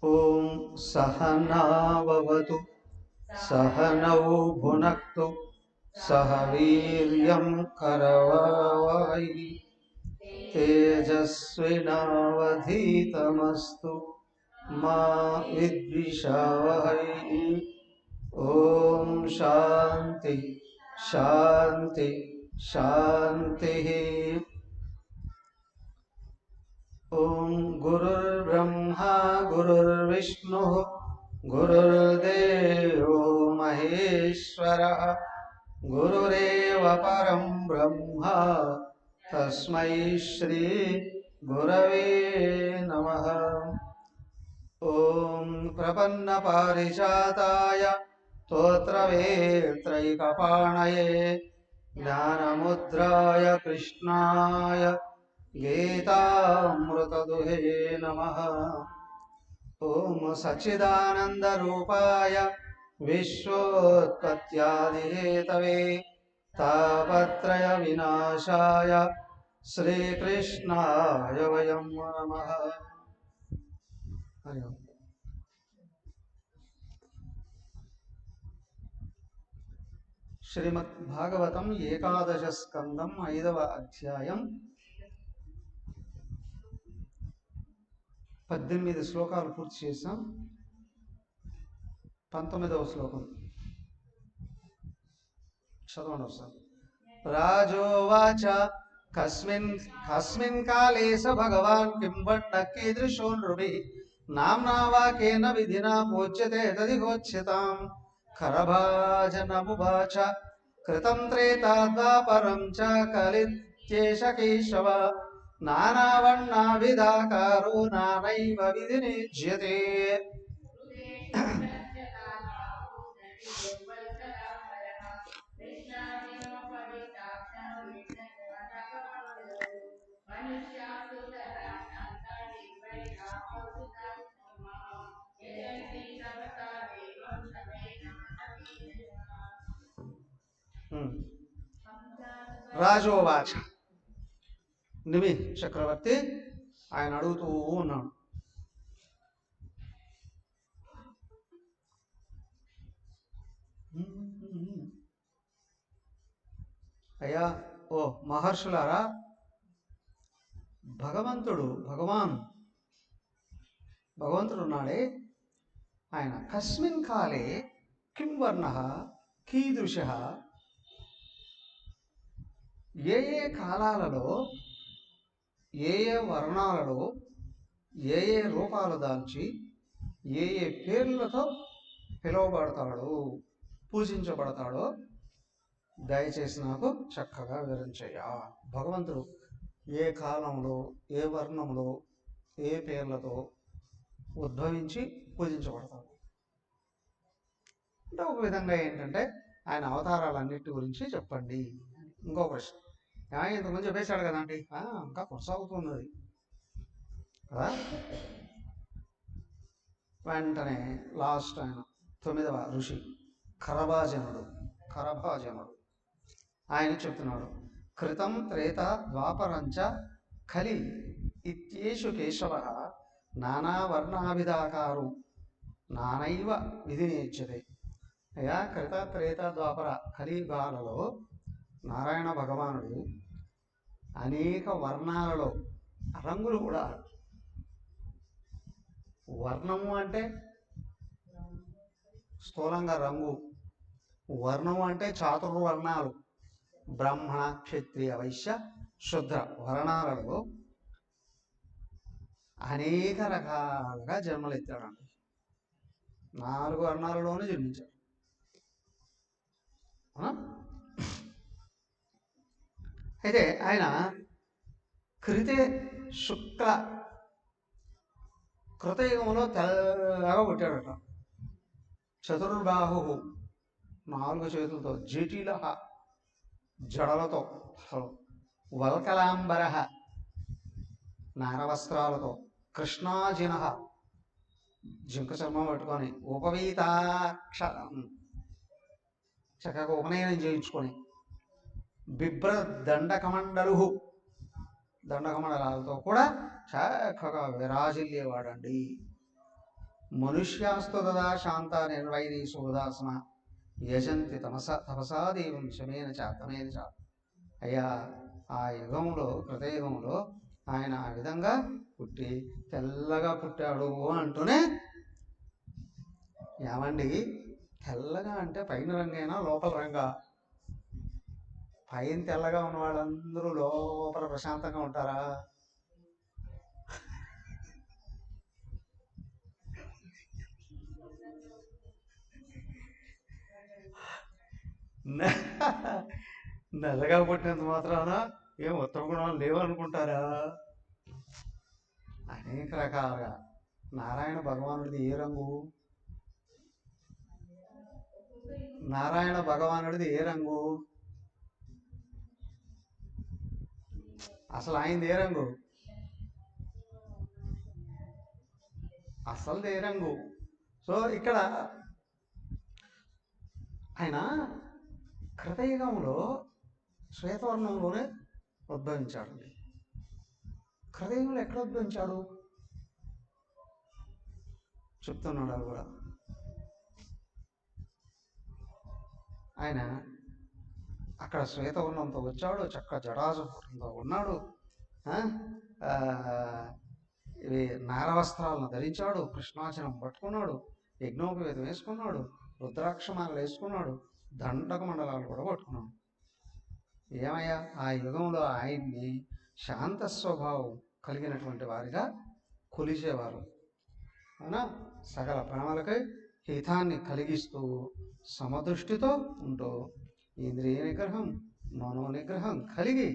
ఓం సహనావవతు సహనౌ భునక్తు సహ వీర్యం కరవావహై తేజస్వినావధీతమస్తు మా విద్విషావహై. ఓం శాంతి శాంతి శాంతి. ఓం గురుర్బ్రహ్మా గురుర్విష్ణుః గురుర్దేవో మహేశ్వరః గురురేవ పరం బ్రహ్మ తస్మై శ్రీ గురవే నమః. ఓం ప్రపన్న పారిజాతాయ స్తోత్రవేత్రైకపాణయే జ్ఞానముద్రాయ కృష్ణాయ గీతామృతదుహే నమః. ఓం సచ్చిదానందరూపాయ విశ్వోత్పత్యాదిహేతవే తాపత్రయ వినాశాయ శ్రీకృష్ణాయ వయం నమః. శ్రీమద్ భాగవతం ఏకాదశ స్కందం 5వ అధ్యాయం 18 శ్లోకాలు పూర్తి చేశాం. 19వ శ్లోకం చదవండి ఒకసారి. రాజోవాచ కస్మిన్ కాలే స భగవాన్ కిం వన్న కీదృశో నృభిః నామ్నా వాకేన విధినా పూజ్యతే తదిహోచ్యతాం. ఖరభాజనమువాచ కృతం త్రేతా ద్వాపరం చ కలిత్యేష కేశవ నానావర్ణాభిధాకారో నానైవ విధినిజ్యతే. రాజోవాచ, నిమి చక్రవర్తి ఆయన అడుగుతూ ఉన్నాడు. అయ్యా ఓ మహర్షులారా, భగవంతుడు ఉన్నాడే ఆయన కస్మిన్ కాలే కిం వర్ణః కీదృశః, ఏ ఏ కాలాలలో ఏ ఏ వర్ణాలలో ఏ ఏ రూపాలు దాల్చి ఏ ఏ పేర్లతో పిలువబడతాడో పూజించబడతాడో దయచేసి నాకు చక్కగా వివరించయ్యా. భగవంతుడు ఏ కాలంలో ఏ వర్ణంలో ఏ పేర్లతో ఉద్భవించి పూజించబడతాడు అంటే ఒక విధంగా ఏంటంటే ఆయన అవతారాలన్నిటి గురించి చెప్పండి. ఇంకో ప్రశ్న, ఇంతకుముందు చెప్పేశాడు కదండి, ఇంకా కొనసాగుతున్నది కదా. వెంటనే లాస్ట్ ఆయన 9వ ఋషి ఖరభాజనుడు ఆయన చెప్తున్నాడు. కృతం త్రేత ద్వాపరంచ కలి ఇత్యేషు కేశవ నానావర్ణాభిధాకారు నానైవ విధినిచ్యతే. అయ్యా కృత త్రేత ద్వాపర కలియుగాలలో నారాయణ భగవానుడు అనేక వర్ణాలలో రంగులు కూడా, వర్ణము అంటే స్థూలంగా రంగు, వర్ణము అంటే చాతుర్వర్ణాలు, బ్రాహ్మణ క్షత్రియ వైశ్య శూద్ర వర్ణాలలో అనేక రకాలుగా జన్మలెత్తాడండి. 4 వర్ణాలలోనే జన్మించారు. అయితే ఆయన కృతే శుక్ల కృతయుగంలో తెల్లగా పుట్టాడట. చతుర్బాహు 4 చేతులతో, జటిల జడలతో, వల్కలాంబర నారవస్త్రాలతో, కృష్ణాజిన జింక చర్మం పట్టుకొని, ఉపవీతాక్ష చక్కగా ఉపనయనం చేయించుకొని, బిభ్ర దండకమండలు దండకమండలాలతో కూడా చక్కగా విరాజిల్లేవాడండి. మనుష్యాస్తు తదా శాంత నిర్వైరీ సుహృదాసన యజంతి తపసా దేవం శమేన చాతమేన చా. అయ్యా, ఆ యుగంలో కృతయుగంలో ఆయన ఆ విధంగా పుట్టి తెల్లగా పుట్టాడు అంటూనే, ఏమండి తెల్లగా అంటే పైన రంగైనా లోపల రంగా? పైన తెల్లగా ఉన్న వాళ్ళందరూ లోపల ప్రశాంతంగా ఉంటారా? నల్లగా పుట్టినంత మాత్రాన ఏం ఉత్తమ గుణాలు లేవనుకుంటారా? అనేక రకాలుగా. నారాయణ భగవానుడిది ఏ రంగు? నారాయణ భగవానుడిది ఏ రంగు? అసలు ఆయనది ఏ రంగు? అసలు ఏ రంగు? సో ఇక్కడ ఆయన కృతయుగంలో శ్వేతవర్ణంలోనే ఉద్భవించాడండి. కృతయుగంలో ఎక్కడ ఉద్భవించాడు చెప్తున్నాడు. అది కూడా ఆయన అక్కడ శ్వేతవర్ణంతో వచ్చాడు, చక్క జడాజుతో ఉన్నాడు, ఇవి నారవస్త్రాలను ధరించాడు, కృష్ణాచనం పట్టుకున్నాడు, యజ్ఞోపవేదం వేసుకున్నాడు, రుద్రాక్షమాలు వేసుకున్నాడు, దండక మండలాలు కూడా పట్టుకున్నాడు. ఏమయ్యా, ఆ యుగంలో ఆయన్ని శాంత స్వభావం కలిగినటువంటి వారిగా కొలిచేవారు. అవునా? సకల ప్రాణులకై హితాన్ని కలిగిస్తూ సమదృష్టితో ఉంటూ ఇంద్రియ నిగ్రహం, మనో నిగ్రహం కలిగి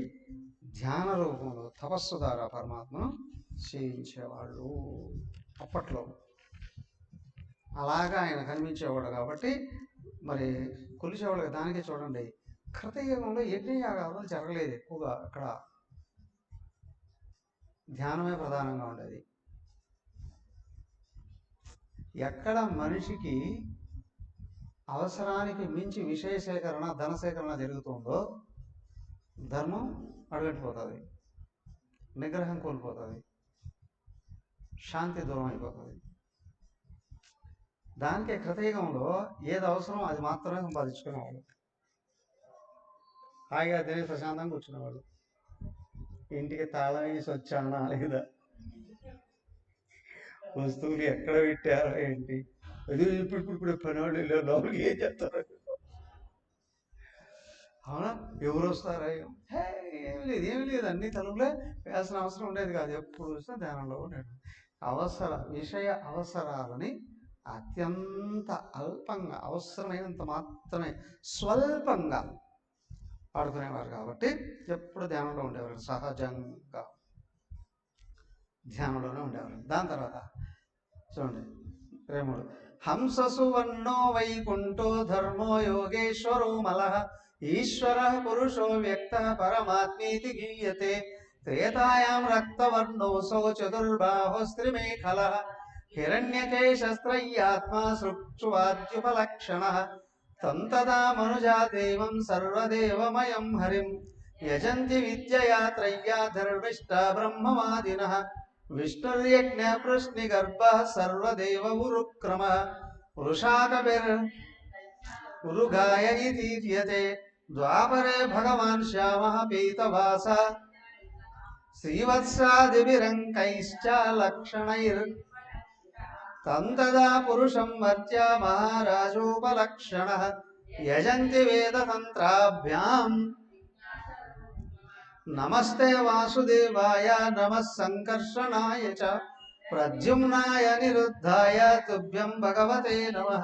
ధ్యాన రూపంలో తపస్సు ద్వారా పరమాత్మను చేయించేవాళ్ళు అప్పట్లో. అలాగా ఆయన కనిపించేవాడు కాబట్టి మరి కొలిచేవాళ్ళు. దానికి చూడండి, కృతయుగంలో యజ్ఞయాగాలు జరగలేదు ఎక్కువగా. అక్కడ ధ్యానమే ప్రధానంగా ఉండేది. ఎక్కడ మనిషికి అవసరానికి మించి విషయ సేకరణ, ధన సేకరణ జరుగుతుందో ధర్మం అడుగంటిపోతుంది, నిగ్రహం కోల్పోతుంది, శాంతి దూరం అయిపోతుంది. దానికే కృతయుగంలో ఏది అవసరం అది మాత్రమే సంపాదించుకునేవాడు. హాయిగా తిని ప్రశాంతంగా కూర్చునేవాడు. ఇంటికి తాళం వేసి వచ్చానా లేదా, వస్తువులు ఎక్కడ పెట్టారో ఏంటి, అది ఇప్పుడు పనివాళ్ళు లోపలికి ఏం చెప్తారు, అవునా, ఎవరు వస్తారా, ఏమి లేదు అన్ని తలుపులే వేయాల్సిన అవసరం ఉండేది కాదు. ఎప్పుడు చూసినా ధ్యానంలో ఉండేది. విషయ అవసరాలని అత్యంత అల్పంగా, అవసరమైనంత మాత్రమే స్వల్పంగా ఆడుకునేవారు కాబట్టి ఎప్పుడు ధ్యానంలో ఉండేవారు. సహజంగా ధ్యానంలోనే ఉండేవారు. దాని తర్వాత చూడండి 3 హంస సువర్ణో వైకుంఠో ధర్మో యోగేశ్వరో మలః ఈశ్వర పురుషో వ్యక్త పరమాత్మేతి గీయతే త్రేతాయాం రక్తవర్ణోసౌ చతుర్బాహుస్త్రిమేఖలః హిరణ్యకేశస్త్రయ్యాత్మా సృక్షువాద్యుపలక్షణః తంతదా మనుజా దేవం సర్వదేవమయం హరిం యజంతి విద్యయా త్రయ్యా ధర్మిష్ట బ్రహ్మవాదినః విష్ణుర్యజ్ఞ పృష్ణిగర్భః సర్వదేవ ఉరుక్రమః వృషాకభిరుగాయ ఇతీర్యతే ద్వాపరే భగవాన్ శ్యామః పీతవాసः శ్రీవత్సాదిభిరంకైశ్చ లక్షణైర్ తంతదా పురుషం వర్త్య మహారాజోపలక్షణః యజంతి వేదతంత్రాభ్యాం నమస్తే వాసుదేవాయ నమః సంకర్షణాయ చ ప్రద్యుమ్నాయ నిరుద్ధాయ తుభ్యం భగవతే నమః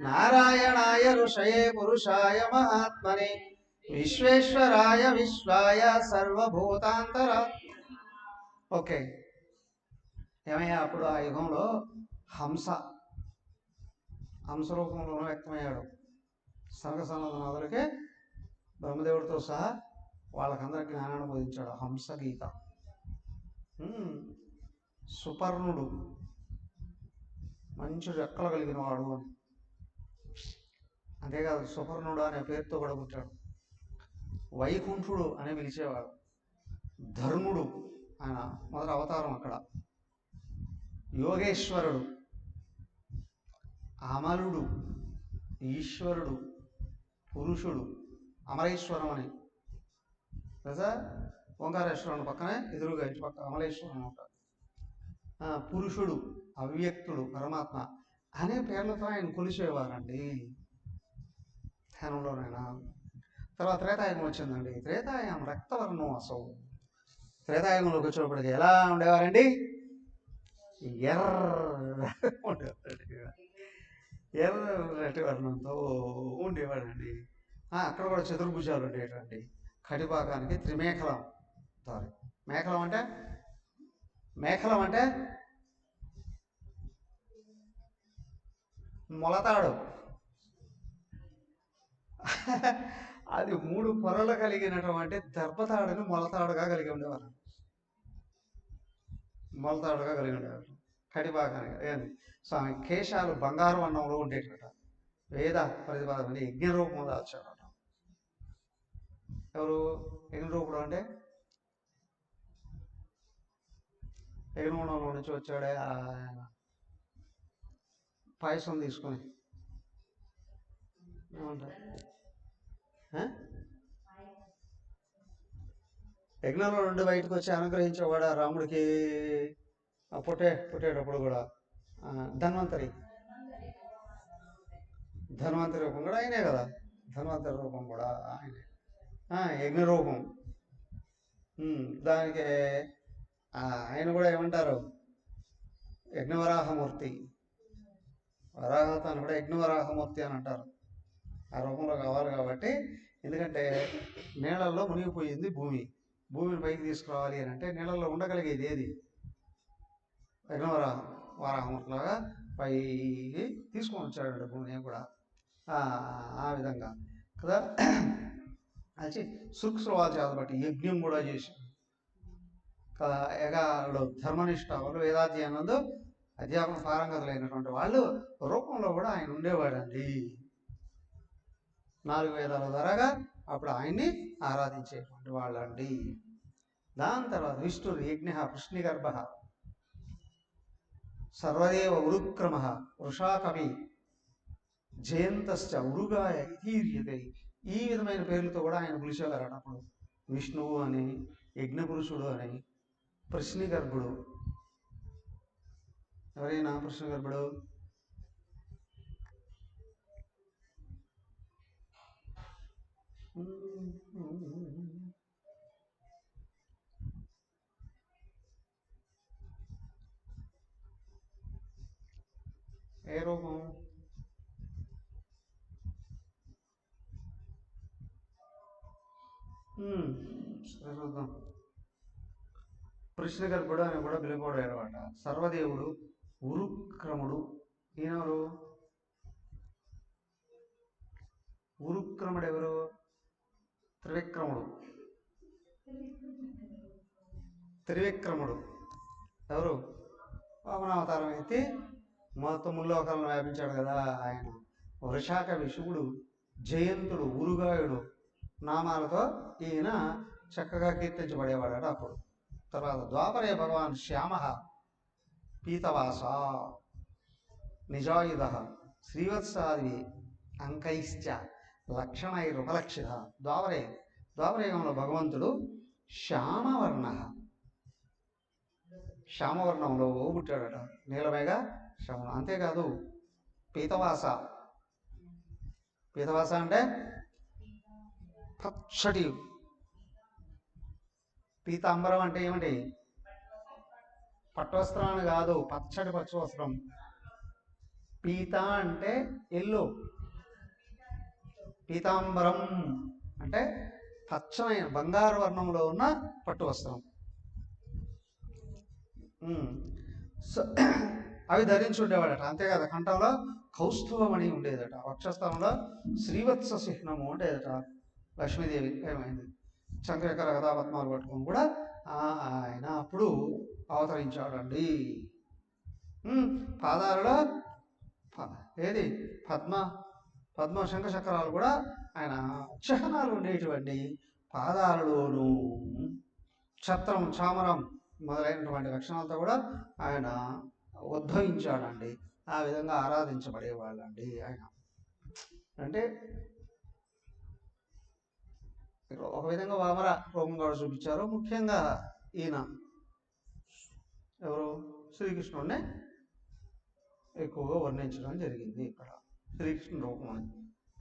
నారాయణాయ ఋషయే పురుషాయ మహాత్మనే విశ్వేశ్వరాయ విశ్వాయ సర్వభూతాంతరా. ఓకే, ఏమయ్యా అప్పుడు ఆ యుగంలో హంస రూపంలో వ్యక్తమయ్యాడు. సనక సనందనాథులకే బ్రహ్మదేవుడితో సహా వాళ్ళకందరికి జ్ఞానాన్ని బోధించాడు. హంస గీత. సుపర్ణుడు మంచి రెక్కలు కలిగిన వాడు అని. అంతేకాదు సుపర్ణుడు అనే పేరుతో కూడా పుట్టాడు. వైకుంఠుడు అని పిలిచేవాడు. ధర్ముడు ఆయన మొదటి అవతారం అక్కడ. యోగేశ్వరుడు, అమలుడు, ఈశ్వరుడు, పురుషుడు, అమరేశ్వరం అని కదా. ఓంకారేశ్వరం పక్కనే ఎదురుగా ఇటు పక్క అమలేశ్వరం ఉంటాడు. పురుషుడు, అవ్యక్తుడు, పరమాత్మ అనే పేర్లతో ఆయన కొలిచేవారండి ధ్యానంలోనైనా. తర్వాత త్రేతాయుగం వచ్చిందండి. త్రేతాయుగం రక్తవర్ణం అసలు. త్రేతాయుగంలోకి వచ్చినప్పటికీ ఎలా ఉండేవారండి? ఎర్రటి వర్ణంతో ఉండేవాడండి. అక్కడ కూడా చతుర్భుజాలు ఉండేటండి. కటిపాకానికి త్రిమేఖలం. సారీ, మేఖలం అంటే మొలతాడు. అది 3 పొరలు కలిగినటువంటి దర్భతాడుని మొలతాడుగా కలిగి ఉండేవారు. కటిపాకానికి ఏంది స్వామి కేశాలు బంగారు వర్ణంలో ఉండేటట. వేద ప్రతిపాదన యజ్ఞ రూపంలో దాల్చాడట. ఎవరు యజ్ఞ రూపుడు అంటే? యజ్ఞగుణంలో నుంచి వచ్చాడే ఆయన. పాయసం తీసుకొని ఏమంటారు? యజ్ఞంలో నుండి బయటకు వచ్చి అనుగ్రహించేవాడు రాముడికి. పుట్టేటప్పుడు కూడా ధన్వంతరి రూపం కూడా ఆయనే కదా. ధన్వంతరి రూపం కూడా ఆయనే. యజ్ఞ రూపం. దానికి ఆయన కూడా ఏమంటారు? యజ్ఞవరాహమూర్తి. వరాహతాన్ని కూడా యజ్ఞవరాహమూర్తి అని అంటారు. ఆ రూపంలో కావాలి కాబట్టి. ఎందుకంటే నీళ్ళల్లో మునిగిపోయింది భూమిని పైకి తీసుకురావాలి అని అంటే నీళ్ళల్లో ఉండగలిగేది ఏది? వరాహమూర్తిలాగా పైకి తీసుకొని వచ్చాడు భూమిని కూడా. ఆ విధంగా కదా. అది సూక్ష్మవాచాలు బట్టి యజ్ఞం కూడా చేసి కదా. యగాలు ధర్మనిష్ట వాళ్ళు వేదాధ్యయనందు అధ్యాపన పారంగతులైనటువంటి వాళ్ళు రూపంలో కూడా ఆయన ఉండేవాడండి. 4 వేదాల ద్వారాగా అప్పుడు ఆయన్ని ఆరాధించేటువంటి వాళ్ళండి. దాని తర్వాత విష్ణుడు యజ్ఞ కృష్ణిగర్భ సర్వదేవ ఉరుక్రమ వృషాకవి జయంతశ్చ ఉరుగాయ ఇతీర్యతే. ఈ విధమైన పేర్లతో కూడా ఆయన పిలిచేవారట అప్పుడు. విష్ణువు అని, యజ్ఞపురుషుడు అని, ప్రశ్నిగర్భుడు. ఎవరైనా ప్రశ్నిగర్భుడు? ఏ రూపం? చూద్దాం. కృష్ణగర్భుడు అని కూడా పిలువబడే అనమాట. సర్వదేవుడు, ఉరుక్రముడు. ఈయనెవరు? ఉరుక్రముడు ఎవరు? త్రివిక్రముడు ఎవరు? వామనావతారం ఎత్తి మొత్తం ముల్లోకాలను వ్యాపించాడు కదా ఆయన. వృషాకవి శివుడు, జయంతుడు, ఉరుగాయుడు నామాలతో ఈయన చక్కగా కీర్తించబడేవాడట అప్పుడు. తర్వాత ద్వాపరే భగవాన్ శ్యామ పీతవాస నిజాయుధ శ్రీవత్సాది అంకైశ్చ లక్షణైరుపలక్షిత. ద్వాపరయుగంలో భగవంతుడు శ్యామవర్ణంలో పుట్టాడట. నీలమేఘ శ్యామం. అంతేకాదు పీతవాస అంటే పచ్చటి. పీతాంబరం అంటే ఏమిటి? పట్టువస్త్రాన్ని కాదు, పచ్చటి పచ్చు వస్త్రం. పీత అంటే ఎల్లో, పీతాంబరం అంటే పచ్చమైన బంగారు వర్ణంలో ఉన్న పట్టు వస్త్రం. సో అవి ధరించి ఉండేవాడట. అంతేకాదు కంఠంలో కౌస్తుభమణి ఉండేదట, వక్షస్థలంలో శ్రీవత్స చిహ్నము ఉండేదట. లక్ష్మీదేవి ఏమైంది చంద్రకర కథాపద్మాలు పట్టుకొని కూడా ఆయన అప్పుడు అవతరించాడండి. పాదాలలో ఏది పద్మ శంఖ చక్రాలు కూడా ఆయన చిహ్నాలు ఉండేటువంటి పాదాలలోనూ ఛత్రం చామరం మొదలైనటువంటి లక్షణాలతో కూడా ఆయన ఉద్భవించాడండి. ఆ విధంగా ఆరాధించబడేవాళ్ళండి ఆయన. అంటే ఒక విధంగా వామర రూపం కూడా చూపించారు. ముఖ్యంగా ఈయన ఎవరు శ్రీకృష్ణుడినే ఎక్కువగా వర్ణించడం జరిగింది ఇక్కడ, శ్రీకృష్ణుని రూపం అని.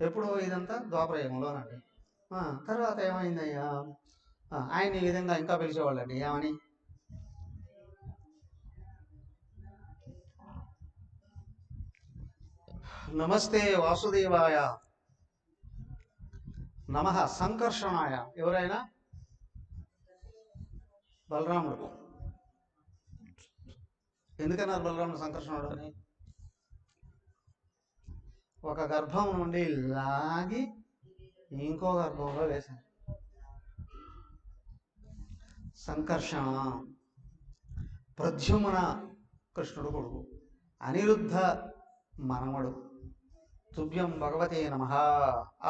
ఎప్పుడు ఇదంతా ద్వాపరయుగంలోనండి. తర్వాత ఏమైందయ్యా, ఆయన ఈ విధంగా ఇంకా పిలిచేవాళ్ళండి. ఏమని? నమస్తే వాసుదేవాయ, నమః సంకర్షణాయ. ఎవరైనా బలరాముడు. ఎందుకన్నారు బలరాముడు సంకర్షణుడు అని? ఒక గర్భం నుండి లాగి ఇంకో గర్భంలో వేశారు. సంకర్షణ ప్రద్యుమ్న కృష్ణుడు కొడుకు, అనిరుద్ధ మనమడు. తుభ్యం భగవతే నమః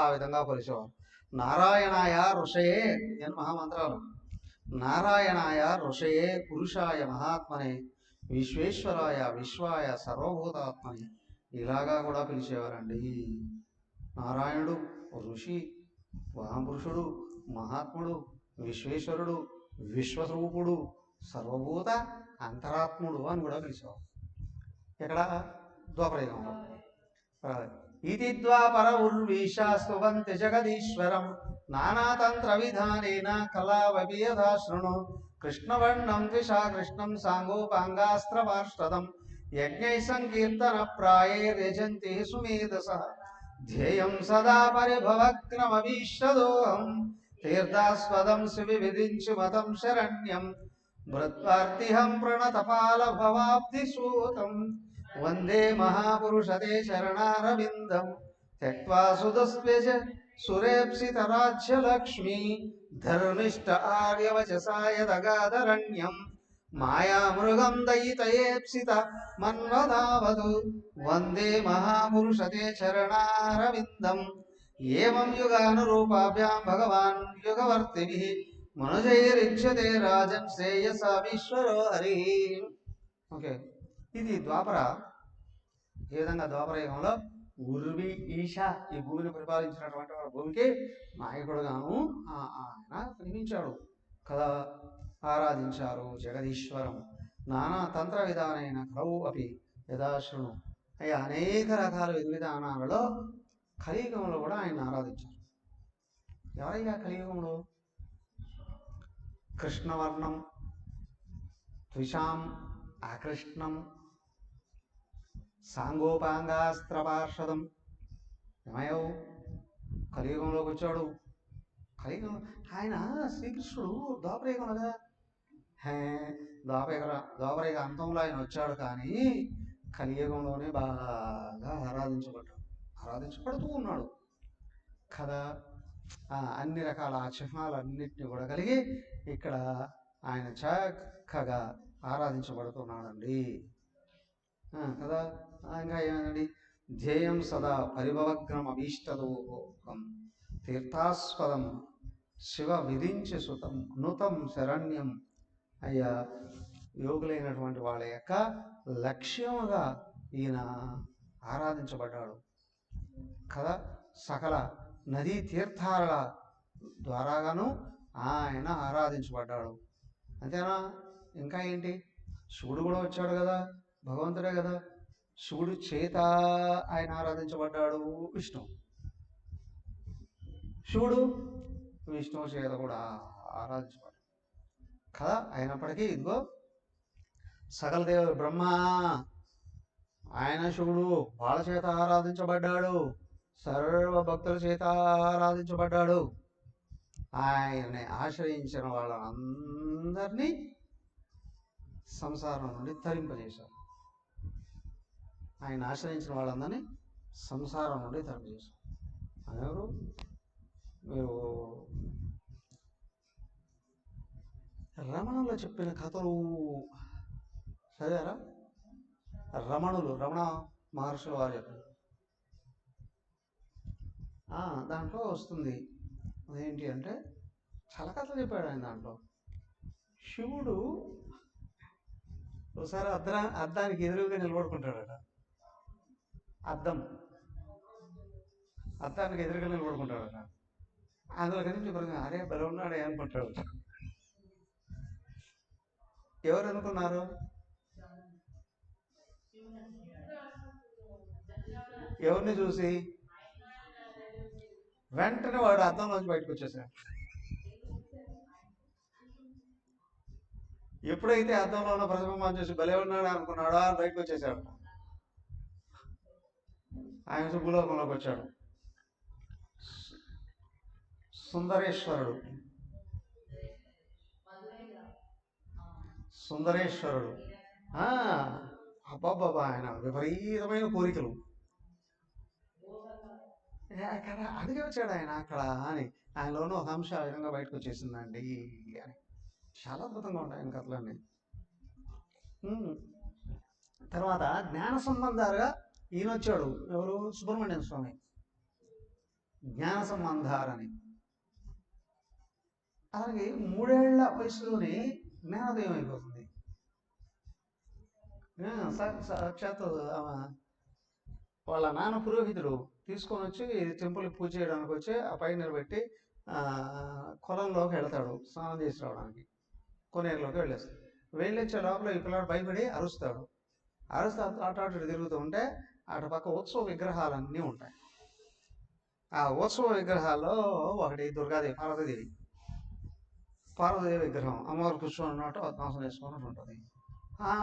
ఆ విధంగా కొలిచేవారు. నారాయణాయ ఋషయే అని మహామంత్రాలు. నారాయణాయ ఋషయే పురుషాయ మహాత్మనే విశ్వేశ్వరాయ విశ్వాయ సర్వభూతాత్మని ఇలాగా కూడా పిలిచేవారండి. నారాయణుడు ఋషి, మహాపురుషుడు, మహాత్ముడు, విశ్వేశ్వరుడు, విశ్వస్వరూపుడు, సర్వభూత అంతరాత్ముడు అని కూడా పిలిచేవారు. ఇక్కడ ద్వాపరయుగంలో. ఇది ద్వాపర ఉర్వీషాస్తువంతి జగదీశ్వరం నానాతంత్ర విధానేన కళావపి యథా శృణు కృష్ణవర్ణం ద్విషా కృష్ణం సాంగోపాంగాస్త్రవార్షదం యజ్ఞై సంకీర్తన ప్రాయేర్యజంతి సుమేధసః ధ్యేయం సదా పరిభవగ్నమభీష్టదోహం తీర్థాస్పదం శివివిధించు మతం శరణ్యం మృత్వార్తిహం ప్రణతపాల భవాబ్ది సూతం వందే మహాపురుషతే శరణారవిందం త్యక్త్వా సుదస్వ్యజ సురేప్సితరాజ్యలక్ష్మీ ధర్మిష్ట ఆర్యవచసాయదగాదరణ్యం మాయామృగం దయితయేప్సిత మన్వదావతు వందే మహాపురుషతే చరణారవిందం ఏవం యుగానురూపాభ్యాం భగవాన్ యుగవర్తిభిః మనుజైరిచ్యతే రాజన్ శ్రేయసామీశ్వరో హరి. ఓకే, ఇది ద్వాపర. ఈ విధంగా ద్వాపరయుగంలో ఉర్వి ఈశ ఈ భూమిని పరిపాలించినటువంటి భూమికి నాయకుడుగాను ఆయన కనిపించాడు కదా. ఆరాధించారు జగదీశ్వరం. నానా తంత్ర విధానైన కలవు అపి యథాశృణు. అయ్యా అనేక రకాల విధి విధానాలలో కలియుగంలో కూడా ఆయన ఆరాధించారు. ఎవరయ్యా కలియుగంలో? కృష్ణవర్ణం ద్విషాం అకృష్ణం సాంగోపాంగాస్త్రపార్షదం. ఏమయ్యావు? కలియుగంలోకి వచ్చాడు. కలియుగం ఆయన శ్రీకృష్ణుడు ద్వాపరయుగం కదా. ద్వాపరయుగ అంతంలో ఆయన వచ్చాడు, కానీ కలియుగంలోనే బాగా ఆరాధించబడుతూ ఉన్నాడు కదా. అన్ని రకాల చిహ్నాలన్నింటినీ కూడా కలిగి ఇక్కడ ఆయన చక్కగా ఆరాధించబడుతున్నాడండి కదా. ఇంకా ఏమండి? ధ్యేయం సదా పరిభవగ్నం అభీష్టదోహం తీర్థాస్పదం శివ విధించి సుతం నూతం శరణ్యం. అయ్యా యోగులైనటువంటి వాళ్ళ యొక్క లక్ష్యముగా ఈయన ఆరాధించబడ్డాడు కదా. సకల నదీ తీర్థాల ద్వారాగాను ఆయన ఆరాధించబడ్డాడు. అంతేనా? ఇంకా ఏంటి? శివుడు కూడా వచ్చాడు కదా, భగవంతుడే కదా. శివుడు చేత ఆయన ఆరాధించబడ్డాడు విష్ణువు. శివుడు విష్ణువు చేత కూడా ఆరాధించబడ్డాడు కదా. అయినప్పటికీ ఇదిగో సకల దేవుడు బ్రహ్మ ఆయన శివుడు వాళ్ళ చేత ఆరాధించబడ్డాడు, సర్వ భక్తుల చేత ఆరాధించబడ్డాడు. ఆయన్ని ఆశ్రయించిన వాళ్ళందరినీ సంసారం నుండి తరింపజేశారు. ఆయన ఆశ్రయించిన వాళ్ళందరినీ సంసారం నుండి తరింపజేశారు. ఎవరు? మీరు రమణులు చెప్పిన కథలు చదివారా? రమణ మహర్షుల వారు చెప్పారు. దాంట్లో వస్తుంది అదేంటి అంటే చాలా కథలు చెప్పాడు ఆయన. దాంట్లో శివుడు ఒకసారి అద్దానికి ఎదురుగా నిలబడుకుంటాడట. అద్దానికి ఎదురుగా నిలబడుకుంటాడట. అందులో కనిపించి అరే బల ఉన్నాడే అనుకుంటాడు. ఎవరు అనుకున్నారు? ఎవరిని చూసి? వెంటనే వాడు అద్దంలోంచి బయటకు వచ్చేసాడు. ఎప్పుడైతే అద్దంలో ఉన్న ప్రతిబింబాన్ని చూసి భలే ఉన్నాడు అనుకున్నాడో బయటకు వచ్చేసాడు. ఆయన భూలోకంలోకి వచ్చాడు. సుందరేశ్వరుడు అబ్బాబ్బా ఆయన విపరీతమైన కోరికలు. అక్కడ అడిగి వచ్చాడు ఆయన అక్కడ అని. ఆయనలోనూ ఒక అంశం ఆ విధంగా బయటకు వచ్చేసిందండి అని. చాలా అద్భుతంగా ఉంటాయి ఆయన కథలన్నీ. తర్వాత జ్ఞాన సంబంధాలుగా ఈయన వచ్చాడు. ఎవరు? సుబ్రహ్మణ్యం స్వామి. జ్ఞాన సంబంధారని. అలాగే 3 ఏళ్ల వయసులోనే జ్ఞానోదయం అయిపోతుంది. సాక్షాత్ వాళ్ళ నాన్న పురోహితుడు తీసుకొని వచ్చి టెంపుల్కి పూజ చేయడానికి వచ్చి ఆ పైన నిలబెట్టి కొలంలోకి వెళ్తాడు స్నానం చేసి రావడానికి. కొనేరులోకి వెళ్ళొచ్చే లోపల ఈ పిల్లాడు భయపడి అరుస్తాడు. అటు తిరుగుతూ ఉంటే అటు పక్క ఉత్సవ విగ్రహాలన్నీ ఉంటాయి. ఆ ఉత్సవ విగ్రహాల్లో ఒకటి దుర్గాదేవి, పార్వతీదేవి విగ్రహం. అమ్మవారు కూర్చొని ఉన్నట్టు పద్మాసనం వేసుకున్నట్టు ఉంటుంది.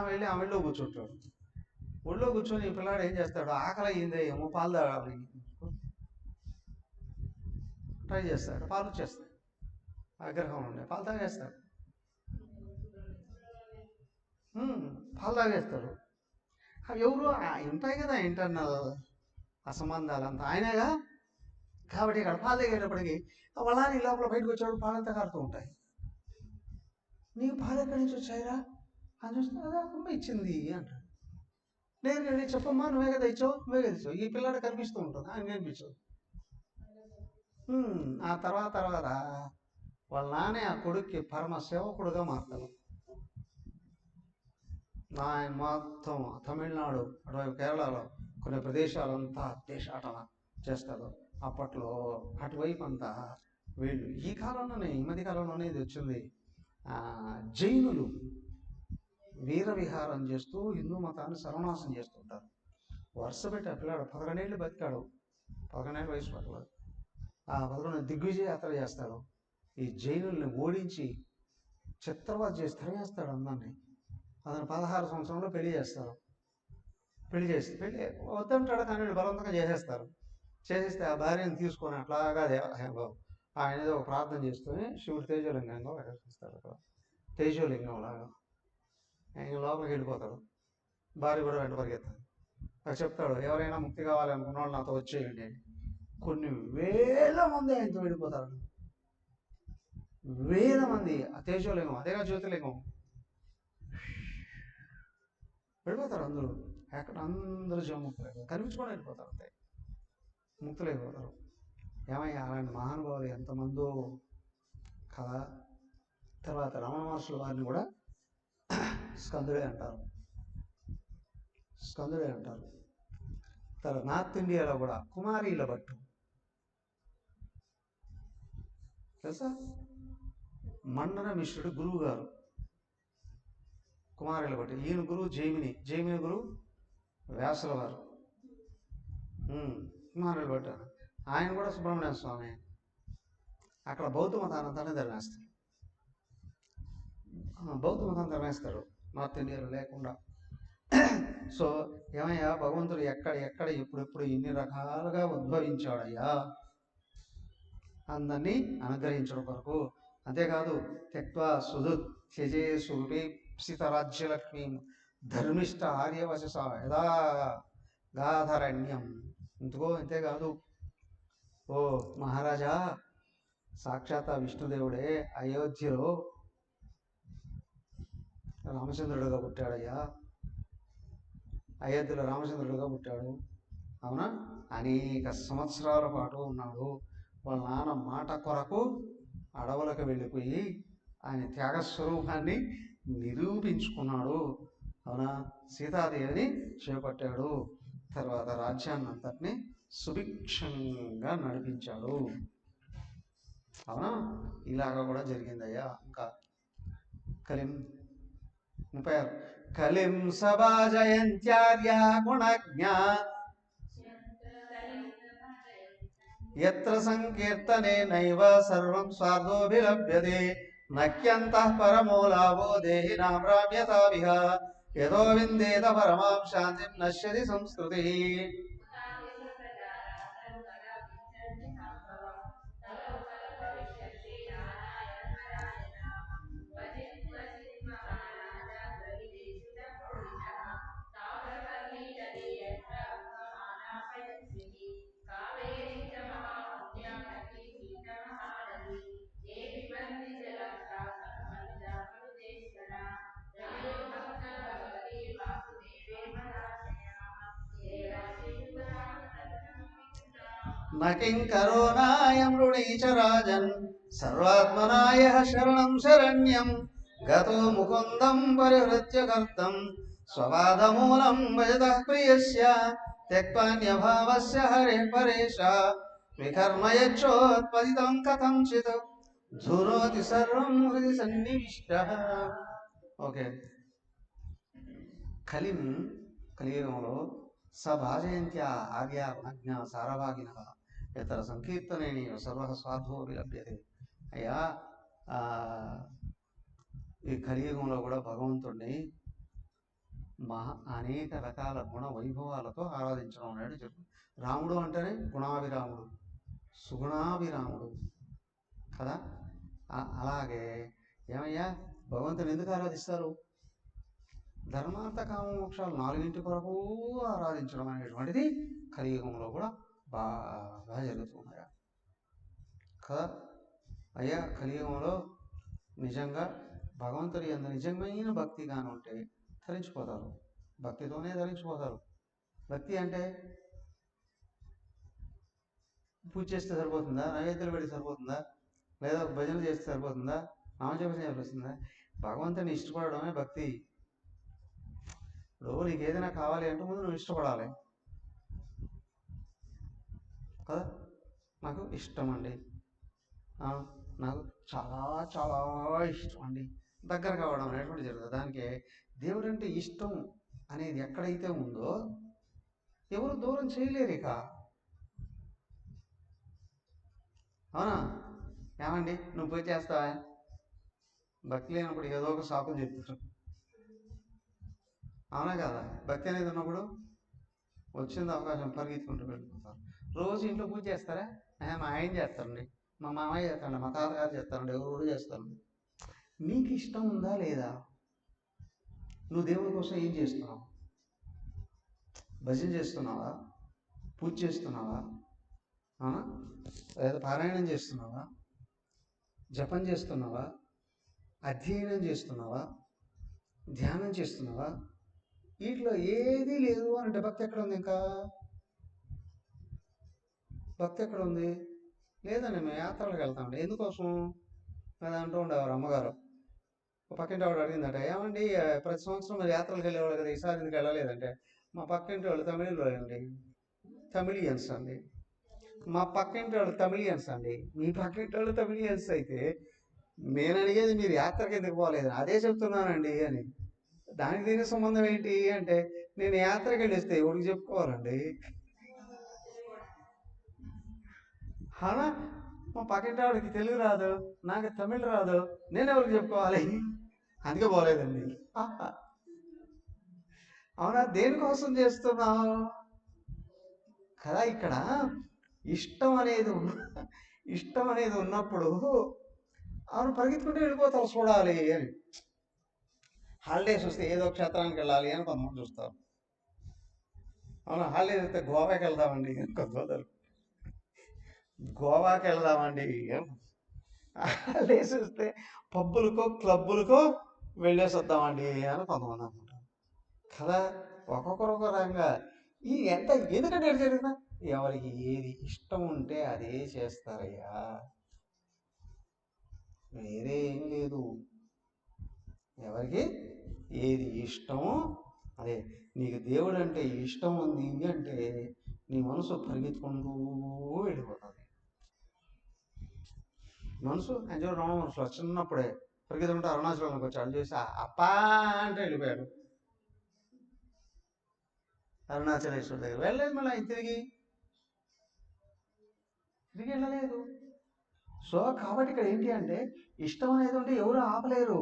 వెళ్ళి ఆ ఒళ్ళో కూర్చుంటాడు. ఒళ్ళో కూర్చొని ఈ పిల్లాడు ఏం చేస్తాడు? ఆకలి అయ్యిందే ఏమో పాలు తాగాలి ట్రై చేస్తాడు. పాలు వచ్చేస్తాడు. ఆ విగ్రహం ఉండే పాలు తాగేస్తాడు. పాలు తాగేస్తాడు. ఎవరు ఉంటాయి కదా ఇంటర్నల్ అసంబంధాలంతా ఆయనేగా. కాబట్టి ఇక్కడ పాలు తాగేటప్పటికి వాళ్ళ నీ లోపల బయటకు వచ్చాడు. పాలంతా కారుతూ ఉంటాయి. నీకు పాలు ఎక్కడి నుంచి వచ్చాయిరా అని చూస్తే అదే అమ్మ ఇచ్చింది అంటాడు. నేను వెళ్ళి చెప్పమ్మా నువ్వే కదా ఇచ్చావు. ఈ పిల్లాడు కనిపిస్తూ ఉంటుంది, ఆయన కనిపించవు. ఆ తర్వాత వాళ్ళ నానే ఆ కొడుక్కి పరమ సేవకుడుగా మారుతాడు. ఆయన మొత్తం తమిళనాడు అటువైపు కేరళలో కొన్ని ప్రదేశాలంతా దేశాటన చేస్తారు. అప్పట్లో అటువైపు అంతా వీళ్ళు ఈ మధ్య కాలంలోనే ఇది వచ్చింది. జైనులు వీర విహారం చేస్తూ హిందూ మతాన్ని సర్వనాశం చేస్తుంటారు. వరుస పెట్టి ఆ పిల్లాడు 11 ఏళ్ళు బతికాడు. 11 ఏళ్ళ వయసు పట్టలేదు. ఆ 11 దిగ్విజయ యాత్ర చేస్తాడు. ఈ జైనుల్ని ఓడించి చిత్రవధ చేసి తరివేస్తాడు అందరినీ. అతను 16 సంవత్సరంలో పెళ్లి చేస్తారు. పెళ్లి వద్దంటాడు కానీ వీళ్ళు బలవంతంగా చేసేస్తే ఆ భార్యను తీసుకొని అట్లాగా ఆయన ఏదో ఒక ప్రార్థన చేసుకొని శివుడు తేజోలింగంగా ప్రదర్శిస్తాడు. అక్కడ తేజోలింగం లాగా ఆయన లోపలికి వెళ్ళిపోతాడు. భార్య కూడా వెంట పరిగెత్తాడు. అది చెప్తాడు, ఎవరైనా ముక్తి కావాలనుకున్న వాళ్ళు నాతో వచ్చేయండి అని. కొన్ని వేల మంది ఆయనతో వెళ్ళిపోతారు. వేల మంది. ఆ తేజోలింగం అదేగా జ్యోతిలింగం. వెళ్ళిపోతారు అందరూ. ఎక్కడ అందరూ జీవముక్తులు కనిపించుకొని వెళ్ళిపోతారు. అంతే ముక్తులు అయిపోతారు. ఏమయ్యా అలాంటి మహానుభావులు ఎంతమందో కదా. తర్వాత రమణ మహర్షుల వారిని కూడా స్కందుడే అంటారు. తర్వాత నార్త్ ఇండియాలో కూడా కుమారీల భట్టు తెలుసా? మండన మిశ్రుడు గురువు గారు కుమారీల భట్టు. ఈయన గురువు జైమిని గురువు వ్యాసుల వారు. కుమారీల భట్టు ఆయన కూడా సుబ్రహ్మణ్య స్వామి. అక్కడ బౌద్ధ మతాన్ని తరిమేస్తారు. నార్త్ ఇండియాలో లేకుండా. సో ఏమయ్యా, భగవంతుడు ఎక్కడ ఎక్కడ ఎప్పుడెప్పుడు ఇన్ని రకాలుగా ఉద్భవించాడయ్యా అందరినీ అనుగ్రహించడం కొరకు. అంతేకాదు త్యక్వా సుహృత్ త్యజే సురూపేప్సిత రాజ్యలక్ష్మీ ధర్మిష్ట ఆర్యవశస యదా గాధరణ్యం. ఇందుకో అంతేకాదు, ఓ మహారాజా, సాక్షాత్ విష్ణుదేవుడే అయోధ్యలో రామచంద్రుడుగా పుట్టాడయ్యా. అయోధ్యలో రామచంద్రుడుగా పుట్టాడు. అవునా? అనేక సంవత్సరాల పాటు ఉన్నాడు. వాళ్ళ నాన్న మాట కొరకు అడవులకు వెళ్ళిపోయి ఆయన త్యాగస్వరూపాన్ని నిరూపించుకున్నాడు. అవునా? సీతాదేవిని చేపట్టాడు. తర్వాత రాజ్యాన్ని అంతటిని సుభిక్షంగా నడిపించాడు. అవునా? ఇలాగా కూడా జరిగిందయ్యా. ఇంకా కలిం 36 కలిం సభాజయంత్యార్య గుణజ్ఞ యత్ర సంకీర్తనే నైవ సర్వం స్వార్థోభిలభ్యతే నక్యంతః పరమో లాభో దేహినాం రామ్యతావిహ యదో విందేత పరమాం శాంతిం నశ్యతి సంస్కృతి. నకింకరో నాయం రుణీచ రాజన్ సర్వాత్మనాయ శరణం శరణ్యం గతో ముకుందం పరిహృత్య కర్తం స్వపాదమూలం భజతః ప్రియస్య త్యక్వాన్యభావస్య హరే పరేష వికర్మయచ్చోత్పదితం కథంచిత్ ధునోతి సర్వం హృది సన్నివిష్టః. ఓకే. కలియుగంలో సభాజయంత్య ఆర్య గుణజ్ఞ సారభాగిన ఇతర సంకీర్తనేని సర్వ స్వార్థో విలభ్యతే. అయ్యా, ఈ కలియుగంలో కూడా భగవంతుడిని అనేక రకాల గుణ వైభవాలతో ఆరాధించడం అనేది జరుగుతుంది. రాముడు అంటేనే గుణాభిరాముడు, సుగుణాభిరాముడు కదా. అలాగే ఏమయ్యా, భగవంతుని ఎందుకు ఆరాధిస్తారు? ధర్మార్థ కామ మోక్షాలు 4 కొరకు ఆరాధించడం అనేటువంటిది కలియుగంలో కూడా బాగా జరుగుతున్నాయా కదా. అయ్యా, కలియుగంలో నిజంగా భగవంతుడి యందు నిజమైన భక్తి కాని ఉంటే ధరించిపోతారు. భక్తితోనే ధరించిపోతారు. భక్తి అంటే పూజ చేస్తే సరిపోతుందా? నైవేద్యాలు పెడితే సరిపోతుందా? లేదా భజన చేస్తే సరిపోతుందా? నామజపం చేయాల్సిందా? భగవంతుని ఇష్టపడడమే భక్తి. ఇప్పుడు నీకు ఏదైనా కావాలి అంటే ముందు నువ్వు ఇష్టపడాలి కదా. నాకు ఇష్టం అండి, నాకు చాలా చాలా ఇష్టం అండి, దగ్గర కావడం అనేటువంటి జరుగుతుంది. దానికి దేవుడు అంటే ఇష్టం అనేది ఎక్కడైతే ఉందో ఎవరు దూరం చేయలేరు ఇక. అవునా? ఏమండి, నువ్వు పూజ చేస్తావా? భక్తి లేనప్పుడు ఏదో ఒక శాపం చెప్తారు. అవునా కదా? భక్తి అనేది ఉన్నప్పుడు వచ్చింది అవకాశం పరిగెత్తుకుంటూ వెళ్ళిపోతారు. రోజు ఇంట్లో పూజ చేస్తారా? మా ఆయన చేస్తారండి, మా మామయ్య చేస్తారండి, మా తాతగారు చేస్తారండి, ఎవరు చేస్తారండి. నీకు ఇష్టం ఉందా లేదా? నువ్వు దేవుని కోసం ఏం చేస్తున్నావు? భజన చేస్తున్నావా? పూజ చేస్తున్నావా? లేదా పారాయణం చేస్తున్నావా? జపం చేస్తున్నావా? అధ్యయనం చేస్తున్నావా? ధ్యానం చేస్తున్నావా? వీటిలో ఏది లేదు అంటే భక్తి ఎక్కడ ఉంది? ఇంకా భక్తి ఎక్కడ ఉంది? లేదండి, మేము యాత్రలకు వెళ్తామండి. ఎందుకోసం? అది అంటూ ఉండేవారు అమ్మగారు. పక్కింటి వాడు అడిగిందట, ఏమండి ప్రతి సంవత్సరం మీరు యాత్రలకు వెళ్ళేవాళ్ళు కదా, ఈసారి ఎందుకు వెళ్ళలేదంటే, మా పక్కింటి వాళ్ళు తమిళియన్స్ అండి. మా పక్కింటి వాళ్ళు తమిళియన్స్ అండి. మీ పక్కింటి వాళ్ళు తమిళియన్స్ అయితే నేను అడిగేది మీరు యాత్రకి ఎందుకు పోలేదు, అదే చెప్తున్నానండి అని. దానికి దీనికి సంబంధం ఏంటి అంటే, నేను యాత్రకి వెళ్ళిస్తే ఎవరికి చెప్పుకోవాలండి? అలా మా పక్కింటి వాడికి తెలుగు రాదు, నాకు తమిళ్ రాదు, నేను ఎవరికి చెప్పుకోవాలి? అందుకే పోలేదండి. అవునా? దేనికోసం చేస్తున్నావు కదా? ఇక్కడ ఇష్టం అనేది ఉన్నప్పుడు అవును పరిగెత్తుకుంటూ వెళ్ళిపోతారు చూడాలి అని. హాలిడేస్ వస్తే ఏదో క్షేత్రానికి వెళ్ళాలి అని కొంతమంది చూస్తారు. అవునా? హాలిడేస్ వస్తే గోవాకి వెళ్దామండి అని కొంతమంది, గోవాకి వెళ్దామండి హాలిడేస్ వస్తే పబ్బులకో క్లబ్బులకో వెళ్ళేసి వద్దామండి అని కొంతమంది అనుకుంటారు కదా. ఒక్కొక్కరు ఒక రకంగా ఈ ఎంత ఎందుకంటే జరిగినా ఎవరికి ఏది ఇష్టం ఉంటే అదే చేస్తారయ్యా, వేరే ఏం లేదు. ఎవరికి ఏది ఇష్టమో అదే. నీకు దేవుడు అంటే ఇష్టం ఉంది అంటే నీ మనసు పరిగెత్తుకుంటూ వెళ్ళిపోతుంది. మనసు అంజూరు రమణ మనసులో చిన్నప్పుడే పరిగెత్తుకుంటూ అరుణాచలంలోకి వచ్చాడు చేసి అప్పా అంటే వెళ్ళిపోయాడు అరుణాచలేశ్వర దగ్గర. వెళ్ళలేదు మళ్ళీ ఆయన తిరిగి వెళ్ళలేదు. సో కాబట్టి ఇక్కడ ఏంటి అంటే ఇష్టం అనేది ఉంటే ఎవరు ఆపలేరు.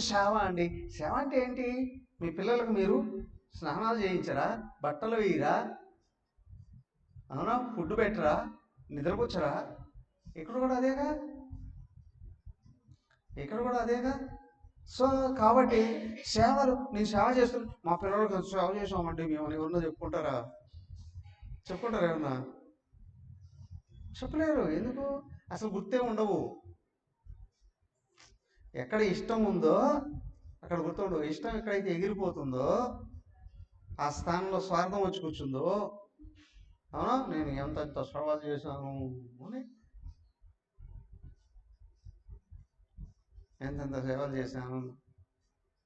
సేవ అండి, సేవ అంటే ఏంటి? మీ పిల్లలకు మీరు స్నానాలు చేయించరా, బట్టలు వేయరా, అవునా, ఫుడ్ పెట్టరా, నిద్రపుచ్చరా? ఇక్కడ కూడా అదేగా. సో కాబట్టి సేవలు, నేను సేవ చేస్తున్నా, మా పిల్లలకు సేవ చేసామంటే మేము ఎవరన్నా చెప్పుకుంటారా ఏమన్నా? చెప్పలేరు. ఎందుకు? అసలు గుర్తే ఉండవు. ఎక్కడ ఇష్టం ఉందో అక్కడ గుర్తుండవు. ఇష్టం ఎక్కడైతే ఎగిరిపోతుందో ఆ స్థానంలో స్వార్థం వచ్చి కూర్చుందో, అవునా, నేను ఎంత సేవలు చేశాను అని, ఎంతెంత సేవలు చేశాను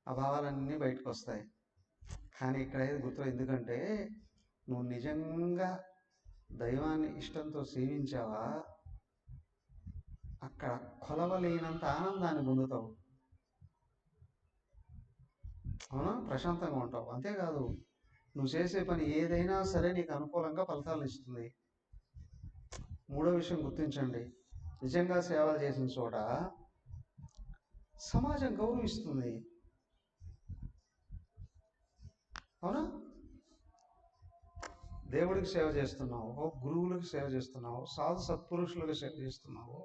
ఆ భావాలన్నీ బయటకు వస్తాయి. కానీ ఇక్కడైతే గుర్తు. ఎందుకంటే నువ్వు నిజంగా దైవాన్ని ఇష్టంతో సేవించావా, అక్కడ కొలవలేనంత ఆనందాన్ని పొందుతావు. అవునా? ప్రశాంతంగా ఉంటావు. అంతేకాదు నువ్వు చేసే పని ఏదైనా సరే నీకు అనుకూలంగా ఫలితాలు ఇస్తుంది. మూడో విషయం గుర్తించండి, నిజంగా సేవలు చేసిన చోట సమాజం గౌరవిస్తుంది. అవునా? దేవుడికి సేవ చేస్తున్నావు, గురువులకు సేవ చేస్తున్నావు, సాధు సత్పురుషులకు సేవ చేస్తున్నావు,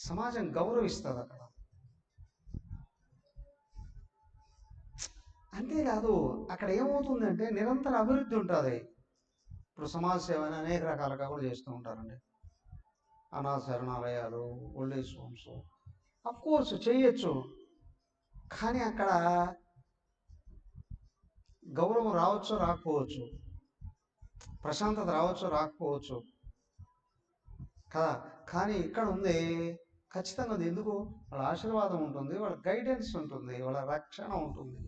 సమాజం గౌరవిస్తుంది అక్కడ. అంతేకాదు అక్కడ ఏమవుతుందంటే నిరంతర అభివృద్ధి ఉంటుంది. ఇప్పుడు సమాజ సేవని అనేక రకాలుగా కూడా చేస్తూ ఉంటారండి. అనాథ శరణాలయాలు, ఓల్డేజ్ హోమ్స్, అఫ్కోర్స్ చేయొచ్చు. కానీ అక్కడ గౌరవం రావచ్చు రాకపోవచ్చు, ప్రశాంతత రావచ్చు రాకపోవచ్చు కదా. కానీ ఇక్కడ ఉంది, ఖచ్చితంగా ఉంది. ఎందుకు? వాళ్ళ ఆశీర్వాదం ఉంటుంది, వాళ్ళ గైడెన్స్ ఉంటుంది, వాళ్ళ రక్షణ ఉంటుంది.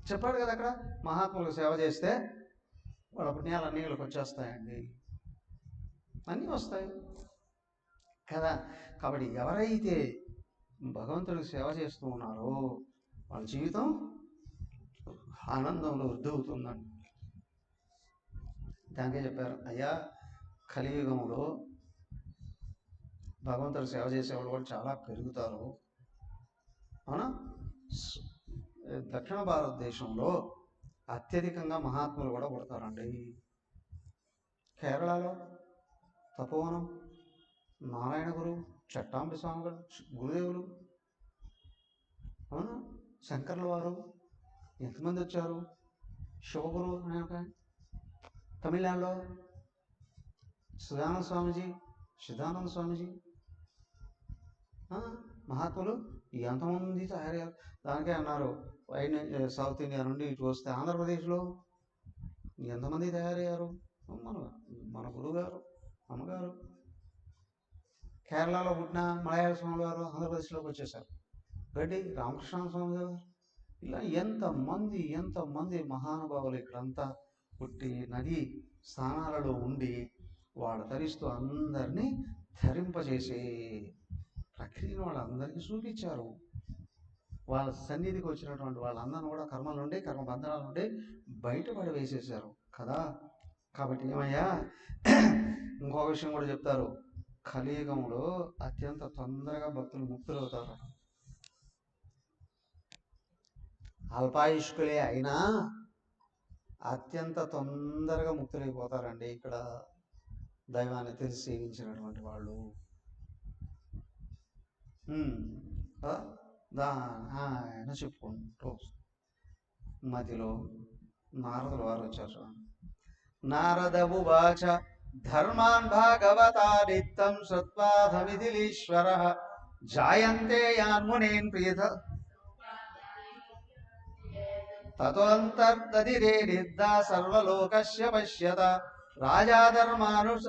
చెప్పాడు కదా అక్కడ, మహాత్ములకు సేవ చేస్తే వాళ్ళ పుణ్యాలు అన్నీ వీళ్ళకి వచ్చేస్తాయండి, అన్నీ వస్తాయి కదా. కాబట్టి ఎవరైతే భగవంతుడికి సేవ చేస్తూ ఉన్నారో వాళ్ళ జీవితం ఆనందంలో వృద్ధి అవుతుందండి. దానికే చెప్పారు, అయ్యా కలియుగంలో భగవంతుడు సేవ చేసేవాళ్ళు కూడా చాలా పెరుగుతారు. అవునా? దక్షిణ భారతదేశంలో అత్యధికంగా మహాత్ములు కూడా పుడతారండి. కేరళలో తపోవనం, నారాయణ గురువు, చట్టాంబి స్వామి గారు, గురుదేవులు, అవునా, శంకర్ల వారు ఎంతమంది వచ్చారు, శివగురు అనే ఒక, తమిళనాడులో సుధానంద స్వామీజీ, మహాత్ములు ఎంతమంది తయారయ్యారు. దానికే అన్నారు, సౌత్ ఇండియా నుండి ఇటు వస్తే ఆంధ్రప్రదేశ్లో ఎంతమంది తయారయ్యారు. మన గురువుగారు, అమ్మగారు కేరళలో పుట్టిన మలయాళ స్వామి గారు ఆంధ్రప్రదేశ్లోకి వచ్చేసారు. గడ్డి రామకృష్ణ స్వామి గారు, ఇలా ఎంతమంది మహానుభావులు ఇక్కడంతా పుట్టి నది స్థానాలలో ఉండి వాళ్ళు తరిస్తూ అందరినీ ధరింపజేసే ప్రక్రియను వాళ్ళందరికీ చూపించారు. వాళ్ళ సన్నిధికి వచ్చినటువంటి వాళ్ళందరినీ కూడా కర్మల నుండి, కర్మబంధనాల నుండి బయటపడి వేసేసారు కదా. కాబట్టి ఏమయ్యా, ఇంకో విషయం కూడా చెప్తారు, కలియుగంలో అత్యంత తొందరగా భక్తులు ముక్తులు అవుతారు. అల్పాయుష్కులే అయినా అత్యంత తొందరగా ముక్తులైపోతారండి ఇక్కడ దైవాన్ని తెలిసి సేవించినటువంటి వాళ్ళు. ఆయన చెప్పుకుంటూ మధ్యలో నారదుల వారు వచ్చారు. నారదవు వాచ ధర్మాన్ భాగవతా నిత్యం శ్రుత్వాధమిథిలీశ్వర జాయంతే యాన్మునేన్ ప్రియత తతోంతర్దదిరే నిద్దా సర్వలోకస్య పశ్యత రాజా ధర్మానుస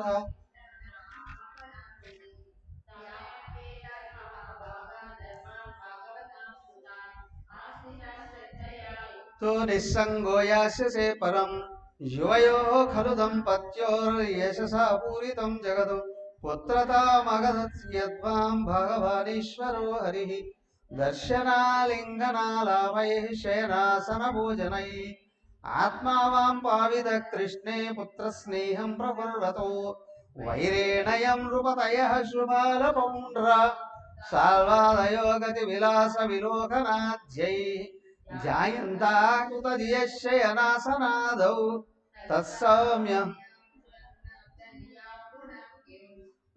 తో నిస్సంగో యాస్యసే పరం యువయో ఖలు దంపత్యోర్యశసా పూరితం జగదు పుత్రతామగద్వాం భగవానీశ్వరో హరి దర్శనాలింగనాలాభై శయనాసన భోజనై ఆత్మావాం పావిత కృష్ణే పుత్రస్నేహం ప్రకుర్వతో వైరేణయం నృపతయ శుభాల పౌండ్ర సాల్వాదయో గతి విలాస విలోకనాధ్యై జాయంతాకుతదియశయనాసనాదౌ తత్సౌమ్య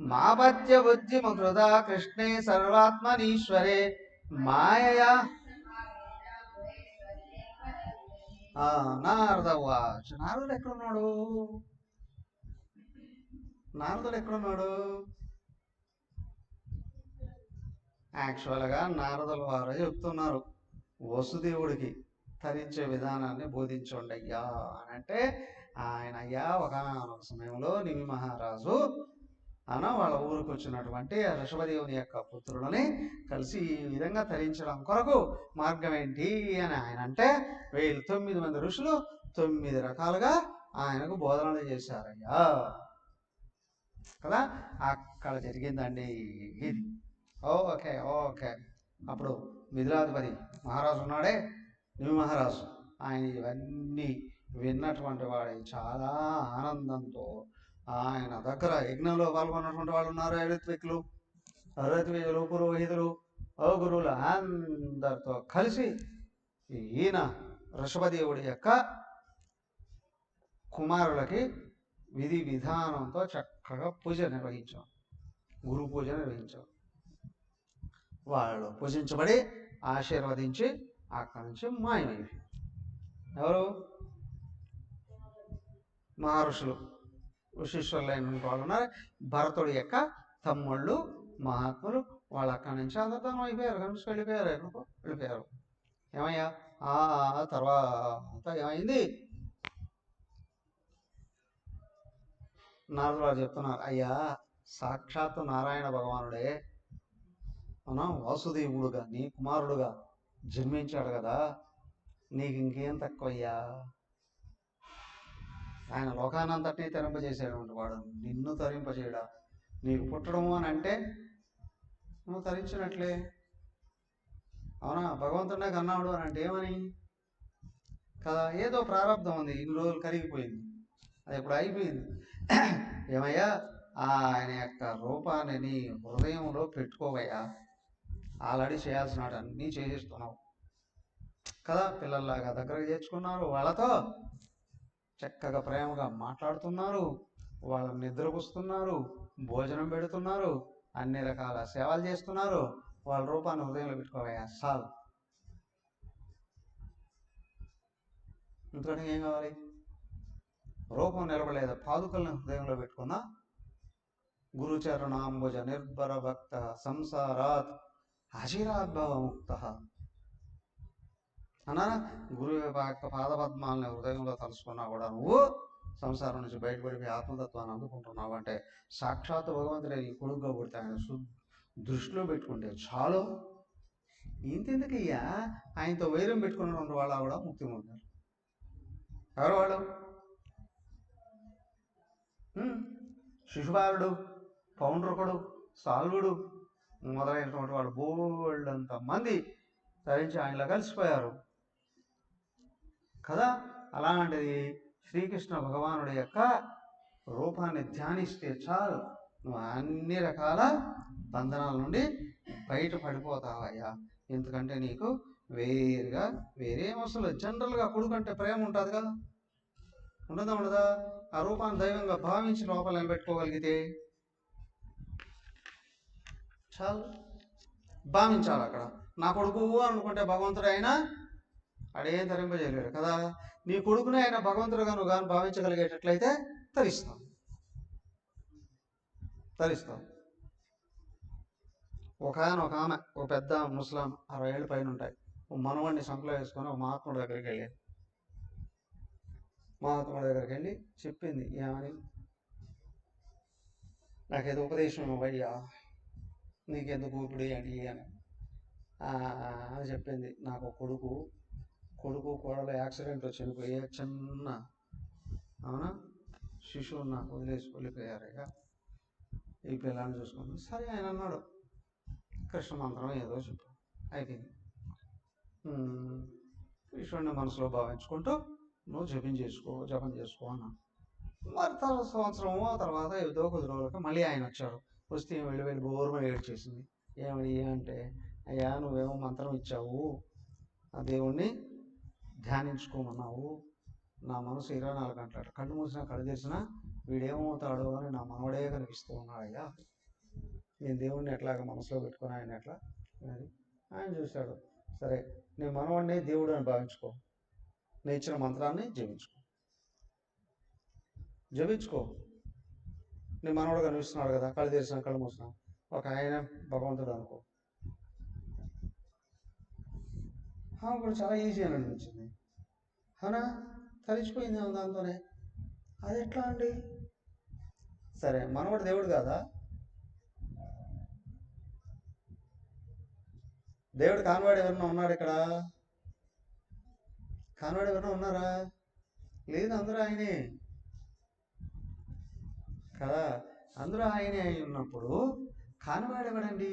మాపత్య బుద్ధిముకృతా కృష్ణే సర్వాత్మనీశ్వరే మాయయా నారదవాచ నారదుడు ఎక్కడున్నాడు? యాక్చువల్గా నారదుల వారు చెప్తున్నారు వసుదేవుడికి తరించే విధానాన్ని బోధించండి అయ్యా అని అంటే, ఆయన అయ్యా ఒకనొక సమయంలో నిమి మహారాజు వాళ్ళ ఊరికి వచ్చినటువంటి ఋషభదేవుని యొక్క పుత్రులని కలిసి ఈ విధంగా తరించడం కొరకు మార్గం ఏంటి అని ఆయన అంటే 9 మంది ఋషులు 9 రకాలుగా ఆయనకు బోధనలు చేశారయ్యా కదా. అక్కడ జరిగిందండి ఇది. ఓకే అప్పుడు మిథిలాధిపతి మహారాజు ఉన్నాడే నిమి మహారాజు, ఆయన ఇవన్నీ విన్నటువంటి వాడు చాలా ఆనందంతో ఆయన దగ్గర యజ్ఞంలో పాల్గొన్నటువంటి వాళ్ళు ఉన్నారు. ఋత్వికులు పురోహితులు గురువులు అందరితో కలిసి ఈయన ఋషభదేవుడి యొక్క కుమారులకి విధి విధానంతో చక్కగా పూజ నిర్వహించాం, గురు పూజ నిర్వహించాం. వాళ్ళు పూజించబడి ఆశీర్వదించి అక్కడి నుంచి మాయమైపోయి ఎవరు మహర్షులు శిష్యులైన వాళ్ళు ఉన్నారు. భరతుడి యొక్క తమ్ముళ్ళు మహాత్ములు వాళ్ళు అక్కడి నుంచి అందరితోనూ అయిపోయారు, కనిపించి వెళ్ళిపోయారు. ఏమయ్యా ఆ తర్వాత ఏమైంది? నారదులు వారు చెప్తున్నారు, అయ్యా సాక్షాత్తు నారాయణ భగవానుడే వాసుదేవుడుగా నీ కుమారుడుగా జన్మించాడు కదా, నీకు ఇంకేం తక్కువయ్యా? ఆయన లోకానంతటినీ తరింపజేసేటువంటి వాడు, నిన్ను తరింపజేయడా? నీకు పుట్టడము అని అంటే నువ్వు తరించినట్లే. అవునా? భగవంతుడే కన్నాడు అని అంటే ఏమని కదా, ఏదో ప్రారంధం ఉంది, ఇన్ని రోజులు కరిగిపోయింది, అది ఇప్పుడు అయిపోయింది. ఏమయ్యా ఆయన యొక్క రూపాన్ని నీ హృదయంలో పెట్టుకోవయ్యా, ఆల్రెడీ చేయాల్సిన అన్నీ చేసేస్తున్నావు కదా. పిల్లల్లాగా దగ్గరకు చేర్చుకున్నారు, వాళ్ళతో చక్కగా ప్రేమగా మాట్లాడుతున్నారు, వాళ్ళని నిద్రపుస్తున్నారు, భోజనం పెడుతున్నారు, అన్ని రకాల సేవలు చేస్తున్నారు. వాళ్ళ రూపాన్ని హృదయంలో పెట్టుకోవయ్యా చాలు. ఇంతకంటే ఏం కావాలి? రూపం నిలబడలేదు, పాదుకల్ని హృదయంలో పెట్టుకున్నా. గురుచరణాంబుజ నిర్భర భక్త సంసారాత్ అచిరాద్భవ ముక్త అన్నా. గురువు యొక్క పాదపద్మాలని హృదయంలో తలుసుకున్నా కూడా నువ్వు సంసారం నుంచి బయటపడిపోయి ఆత్మతత్వాన్ని అందుకుంటున్నావు అంటే సాక్షాత్ భగవంతుడే నీ కొడుకుగా పుడితే ఆయన దృష్టిలో పెట్టుకుంటే చాలు. ఇంతెందుకయ్యా ఆయనతో వైరం పెట్టుకున్నటువంటి వాళ్ళ కూడా ముక్తి పొందారు. ఎవరు వాళ్ళు? శిశుపాలుడు, పౌండ్రకుడు, సాల్వుడు మొదలైనటువంటి వాళ్ళు బోల్డంత మంది ధరించి ఆయనలో కలిసిపోయారు కదా. అలాంటిది శ్రీకృష్ణ భగవానుడి యొక్క రూపాన్ని ధ్యానిస్తే చాలు, నువ్వు అన్ని రకాల బంధనాల నుండి బయట పడిపోతావయ్యా. ఎందుకంటే నీకు వేరుగా వేరేం అసలు జనరల్గా కొడుకు అంటే ప్రేమ ఉంటుంది కదా, ఉండదా? ఆ రూపాన్ని దైవంగా భావించి లోపల నిలబెట్టుకోగలిగితే చాలు. భావించాలి అక్కడ నా కొడుకు అనుకుంటే భగవంతుడు అయినా అడేం తరింపజేయలేడు కదా. నీ కొడుకునే ఆయన భగవంతుడుగా నువ్వు కానీ భావించగలిగేటట్లయితే తరిస్తాం. ఒక ఆమె ఒక పెద్ద ముస్లాం 60 ఏళ్ళ పైన ఉంటాయి, మనవాడిని సంకలో వేసుకొని ఒక మహాత్ముడి దగ్గరికి వెళ్ళి చెప్పింది, ఏమని, నాకేదో ఉపదేశం అయ్యా, నీకెందుకు ఇప్పుడు ఏంటి అని చెప్పింది. నాకు కొడుకు కోడలు యాక్సిడెంట్లో చనిపోయే చిన్న అవునా శిశువు నాకు వదిలేసి వెళ్ళిపోయారయ్యా, ఈ పిల్లాన్ని చూసుకుంది. సరే ఆయన అన్నాడు, కృష్ణ మంత్రం ఏదో చెప్పు, అయిపోయింది. కృష్ణుడిని మనసులో భావించుకుంటూ నువ్వు జపం చేసుకో అన్నాడు. మరి సంవత్సరము తర్వాత ఏదో కొద్ది రోజులకి మళ్ళీ ఆయన వచ్చాడు. వస్తే వెళ్ళి బోర్మ ఏడ్చేసింది. ఏమని అంటే, అయ్యా నువ్వేమో మంత్రం ఇచ్చావు, ఆ దేవుణ్ణి ధ్యానించుకోమన్నావు, నా మనసు 24 గంటలు కళ్ళు మూసినా కళ్ళు తెరిచినా వీడేమవుతాడో అని నా మనవడే కనిపిస్తూ ఉన్నాడయ్యా, నేను దేవుణ్ణి ఎట్లాగ మనసులో పెట్టుకుని ఆయన ఎట్లా అది ఆయన చూశాడు. సరే నీ మనవాడిని దేవుడు అని భావించుకో, నేను ఇచ్చిన మంత్రాన్ని జపించుకో, నీ మనవాడు కనిపిస్తున్నాడు కదా, కళ్ళు తెరిచిన కళ్ళు మూసిన ఒక ఆయన భగవంతుడు అనుకో. కూడా చాలా ఈజీ అని అనిపించింది. అవునా, తరిచిపోయింది దాంతోనే. అది ఎట్లా అండి? సరే మనవాడు దేవుడు కాదా? దేవుడు కానివాడు ఎవరన్నా ఉన్నాడు ఇక్కడ? కానివాడు ఎవరన్నా ఉన్నారా? లేదు, అందరూ ఆయనే కదా. అందరూ ఆయనే అయి ఉన్నప్పుడు కానివాడు ఎవడండి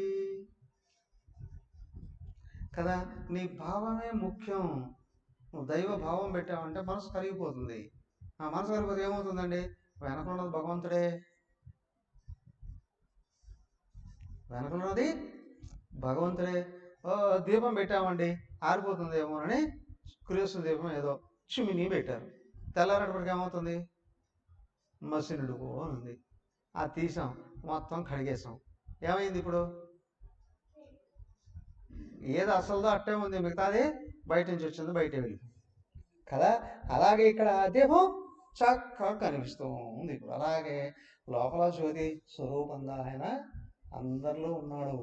కదా. నీ భావమే ముఖ్యం. నువ్వు దైవ భావం పెట్టావంటే మనసు కరిగిపోతుంది. ఆ మనసు కరిగిపోతే ఏమవుతుందండి? వెనకలున్నది భగవంతుడే, వెనకలున్నది భగవంతుడే. దీపం పెట్టామండి ఆరిపోతుందేమోనని క్రీస్తు దీపం ఏదో చిమిని పెట్టారు, తెల్లారేటప్పటికి ఏమవుతుంది? మసినుడుకు అని ఉంది. అది తీసాం, మొత్తం కడిగేసాం, ఏమైంది? ఇప్పుడు ఏది అసలుదో అట్టే ఉంది, మిగతాది బయట నుంచి వచ్చింది బయటే వెళ్ళి కదా. అలాగే ఇక్కడ దేహం చక్కగా కనిపిస్తూ ఉంది. ఇప్పుడు అలాగే లోపల జ్యోతి స్వరూపంగా ఆయన అందరిలో ఉన్నాడు.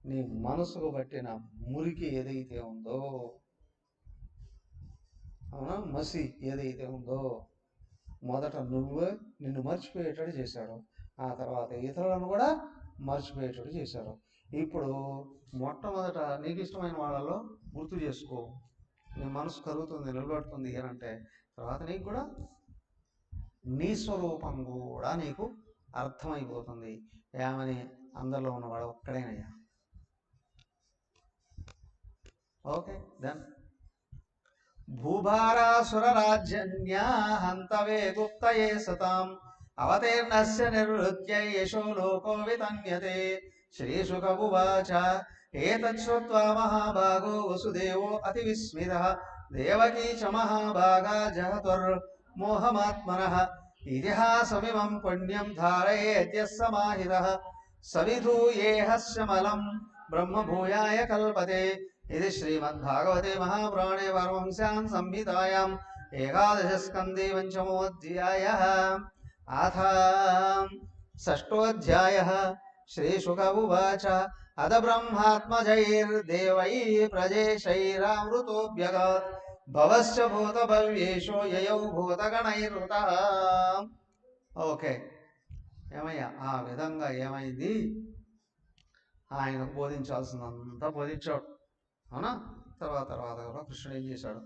నీ మనసుకు పట్టిన మురికి ఏదైతే ఉందో, అవునా, మసి ఏదైతే ఉందో, మొదట నిన్ను మర్చిపోయేటట్టు చేశాడు, ఆ తర్వాత ఇతరులను కూడా మర్చిపోయేటట్టు చేశాడు. ఇప్పుడు మొట్టమొదట నీకు ఇష్టమైన వాళ్ళలో గుర్తు చేసుకో, నీ మనసు కరుగుతుంది, నిలబడుతుంది అని అంటే తర్వాత నీకు కూడా నీ స్వరూపం కూడా నీకు అర్థమైపోతుంది. ఏమని? అందరిలో ఉన్నవాడు ఒక్కడేనయ్యా. ఓకే, దెన్ భూభారాసురరాజ్యన్యా హంతవే గుప్తయే సతాం అవతీర్ణస్య నిర్వృత్య యశో లోకో వితన్యతే. శ్రీశుక ఉవాచ ఏతత్ శ్రుత్వా మహాభాగో వసుదేవో అతి విస్మితః దేవకీ చ మహాభాగా జహతుర్మోహమాత్మనః ఇతిహాసమిమం పుణ్యం ధారయేద్యః సమాహితః సవిధూయేహస్య మలం బ్రహ్మభూయాయ కల్పతే. ఇది శ్రీమద్భాగవతే మహాపురాణే పరమహంస్యాం సంహితాయాం ఏకాదశ స్కందే పంచమోऽధ్యాయः అథ షష్ఠోऽధ్యాయः. శ్రీశుక ఉవాచ అద బ్రహ్మాత్మజైర్దేవైః ప్రజేశైరామృతోऽభ్యగాత్ భవశ్చ భూతభవ్యేషు యయౌ భూతగణైర్వృతః. ఓకే, ఏమయ్యా ఆ విధంగా ఏమైంది? ఆయన బోధించాల్సిందంతా బోధించాడు, అవునా. తర్వాత కూడా కృష్ణుడు ఏం చేశాడు?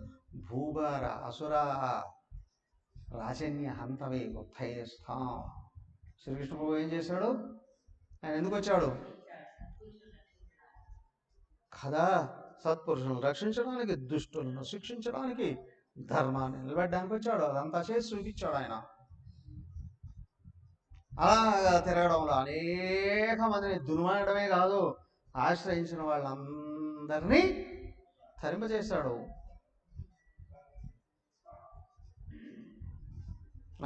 భూభార అసుర రాజన్య హంతవే ఉత్తయస్థాం. శ్రీకృష్ణ ప్రభు ఏం చేశాడు? ఆయన ఎందుకు వచ్చాడు కదా? సత్పురుషులను రక్షించడానికి, దుష్టులను శిక్షించడానికి, ధర్మాన్ని నిలబెట్టడానికి వచ్చాడు. అదంతా చేసి చూపించాడు ఆయన. అలాగా తిరగడంలో అనేక మందిని దుర్మార్గమే కాదు, ఆశ్రయించిన వాళ్ళందరినీ తరింపజేశాడు.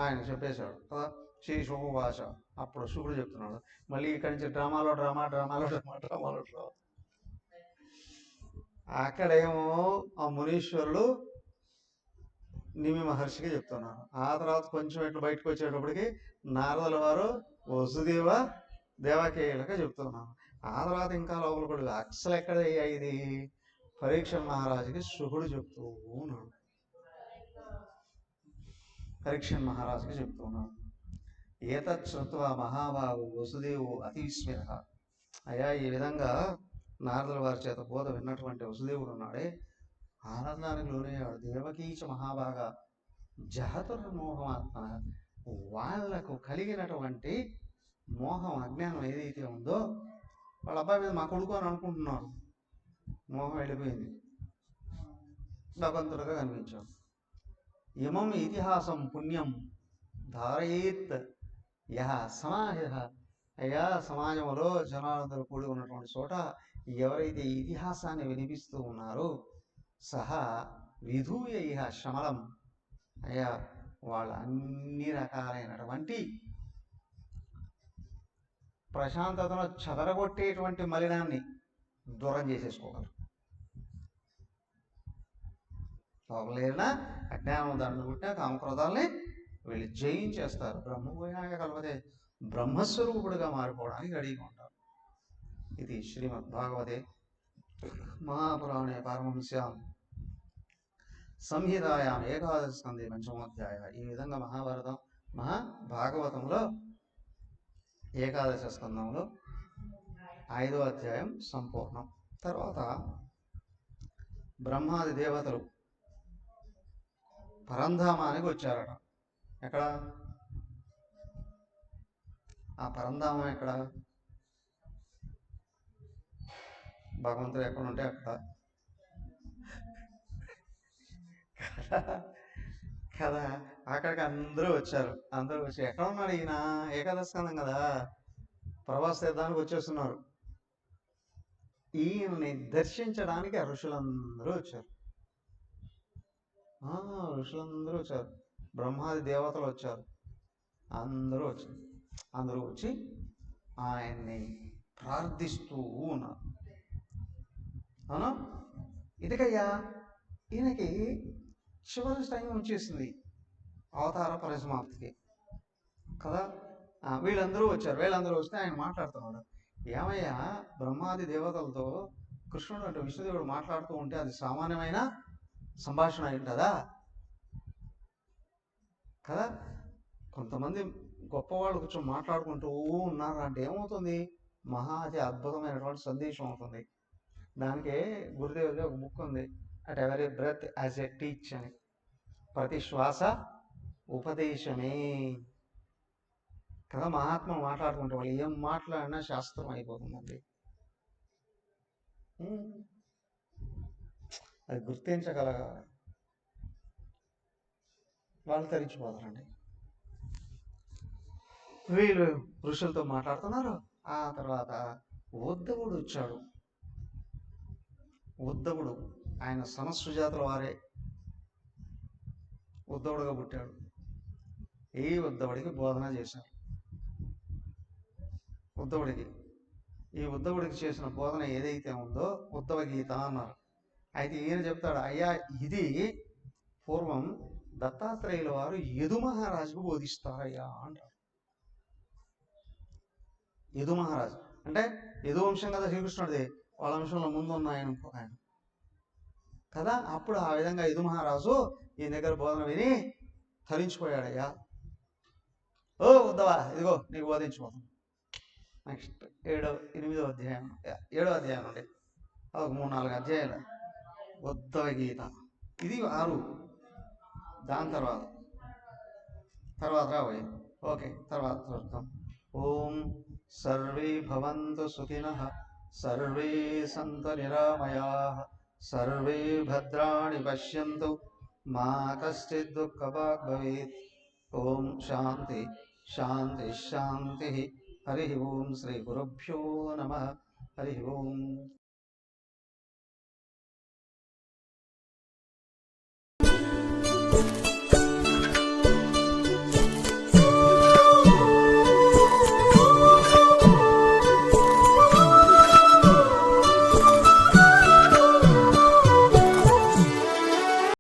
ఆయన చెప్పేశాడు కదా, శుభభాష. అప్పుడు శుకుడు చెప్తున్నాడు, మళ్ళీ ఇక్కడి నుంచి డ్రామాలో అక్కడేమో ఆ మునీశ్వరులు నిమి మహర్షికి చెప్తున్నారు. ఆ తర్వాత కొంచెం ఇట్లా బయటకు వచ్చేటప్పటికి నారదుల వారు వసుదేవ దేవకేయులకి చెప్తున్నారు. ఆ తర్వాత ఇంకా లోపల కూడా అసలు ఎక్కడ ఇది పరీక్ష మహారాజుకి శుకుడు చెప్తూ ఉన్నాడు. పరీక్ష మహారాజుకి చెప్తున్నాడు, ఏతత్ శ్రుత్వా మహాబాహు వసుదేవు అతిస్మిర. అయ్యా, ఈ విధంగా నారదుల వారి చేత బోధ విన్నటువంటి వసుదేవుడు ఉన్నాడే, ఆనందానికి లోనయ్యాడు. దేవకీచ మహాభాగ జహతుర్మోహమాత్మ. వాళ్లకు కలిగినటువంటి మోహం, అజ్ఞానం ఏదైతే ఉందో, వాళ్ళ అబ్బాయి మీద మా కొడుకు అని అనుకుంటున్నారు. మోహం వెళ్ళిపోయింది, భగవంతుడుగా కనిపించాడు. ఇమం ఇతిహాసం పుణ్యం ధారయేత్ యహ సమాహిత. అయ్యా, సమాజంలో జనాలందరూ కూడి ఉన్నటువంటి చోట ఎవరైతే ఇతిహాసాన్ని వినిపిస్తూ ఉన్నారో సహా విధూయ ఇహ శమలం. అయ్యా, వాళ్ళ అన్ని రకాలైనటువంటి ప్రశాంతతను చెదరగొట్టేటువంటి మలినాన్ని దూరం చేసేసుకోగలరు. లోపలేరిన అజ్ఞానం దాన్ని పుట్టిన కామక్రోధాలని వీళ్ళు జయించేస్తారు. బ్రహ్మపోయినాక కలపతే బ్రహ్మస్వరూపుడుగా మారిపోవడానికి రెడీగా ఉంటారు. ఇది శ్రీమద్ భాగవతే మహాపురాణే పారమహంస్యాం సంహితాయాం ఏకాదశ స్కందే పంచమోధ్యాయ. ఈ విధంగా మహాభాగవతంలో ఏకాదశ స్కందంలో 5వ అధ్యాయం సంపూర్ణం. తర్వాత బ్రహ్మాది దేవతలు పరంధామానికి వచ్చారట. ఎక్కడ ఆ పరంధామం? ఎక్కడ భగవంతుడు ఎక్కడుంటే అక్కడ కదా. అక్కడికి అందరూ వచ్చారు. అందరూ వచ్చి ఎక్కడ ఉన్నాడు ఈయన? ఏకాదశి స్కందం కదా, ప్రభాస్ తీర్థానికి వచ్చేస్తున్నారు. ఈయనని దర్శించడానికి ఋషులందరూ వచ్చారు. ఋషులందరూ వచ్చారు, బ్రహ్మాది దేవతలు వచ్చారు, అందరూ వచ్చారు. అందరూ వచ్చి ఆయన్ని ప్రార్థిస్తూ ఉన్నారు. అవునా? ఇదికయ్యా, ఈయనకి చివరి టైం వచ్చేసింది అవతార పరిసమాప్తికి కదా. వీళ్ళందరూ వచ్చారు. వీళ్ళందరూ వస్తే ఆయన మాట్లాడుతున్నాడు. ఏమయ్యా, బ్రహ్మాది దేవతలతో కృష్ణుడు అంటే విష్ణుదేవుడు మాట్లాడుతూ ఉంటే అది సామాన్యమైన సంభాషణ అయింటదా కదా. కొంతమంది గొప్పవాళ్ళు కొంచెం మాట్లాడుకుంటూ ఉన్నారు అంటే ఏమవుతుంది? అతి అద్భుతమైనటువంటి సందేశం అవుతుంది. దానికే గురుదేవుడి ఒక బుక్ ఉంది, at every breath as a teach అని. ప్రతి శ్వాస ఉపదేశమే కదా. మహాత్మ మాట్లాడుకుంటే వాళ్ళు ఏం మాట్లాడినా శాస్త్రం అయిపోతుందండి. అది గుర్తించగలగా వాళ్ళు తరించిపోతారండి. వీళ్ళు ఋషులతో మాట్లాడుతున్నారు. ఆ తర్వాత ఉద్ధవుడు వచ్చాడు. ఉద్ధవుడు ఆయన సనస్సుజాతుల వారే, ఉద్ధవుడుగా పుట్టాడు. ఈ ఉద్ధవుడికి బోధన చేశారు. ఈ ఉద్ధవుడికి చేసిన బోధన ఏదైతే ఉందో ఉద్ధవ గీత అన్నారు. అయితే ఈయన చెప్తాడు, అయ్యా, ఇది పూర్వం దత్తాత్రేయుల వారు యదు మహారాజుకు బోధిస్తారయ్యా అంటారు. యదు మహారాజు అంటే యదు వంశం కదా శ్రీకృష్ణుడిది, వాళ్ళ వంశంలో ముందున్న ఆయన కదా. అప్పుడు ఆ విధంగా యదు మహారాజు ఈ దగ్గర బోధన విని తరించిపోయాడయ్యా. ఓ ఉద్ధవా, ఇదిగో నీకు బోధించిపోతాం. నెక్స్ట్ 7వ అధ్యాయం 7వ అధ్యాయం నుండి ఒక 3-4 అధ్యాయాలు ఉద్ధవ గీత. ఇది 6. దాని తర్వాత రాబోయే. ఓకే, తర్వాత చూద్దాం. ఓం సర్వే భవంతు సుఖినః, సర్వే సంతు నిరామయాః, సర్వే భద్రాణి పశ్యంతు, మా కశ్చిద్ దుఃఖభాగ్ భవేత్. ఓం శాంతి శాంతి శాంతి. హరి ఓం. శ్రీ గురుభ్యో నమః. హరి ఓం.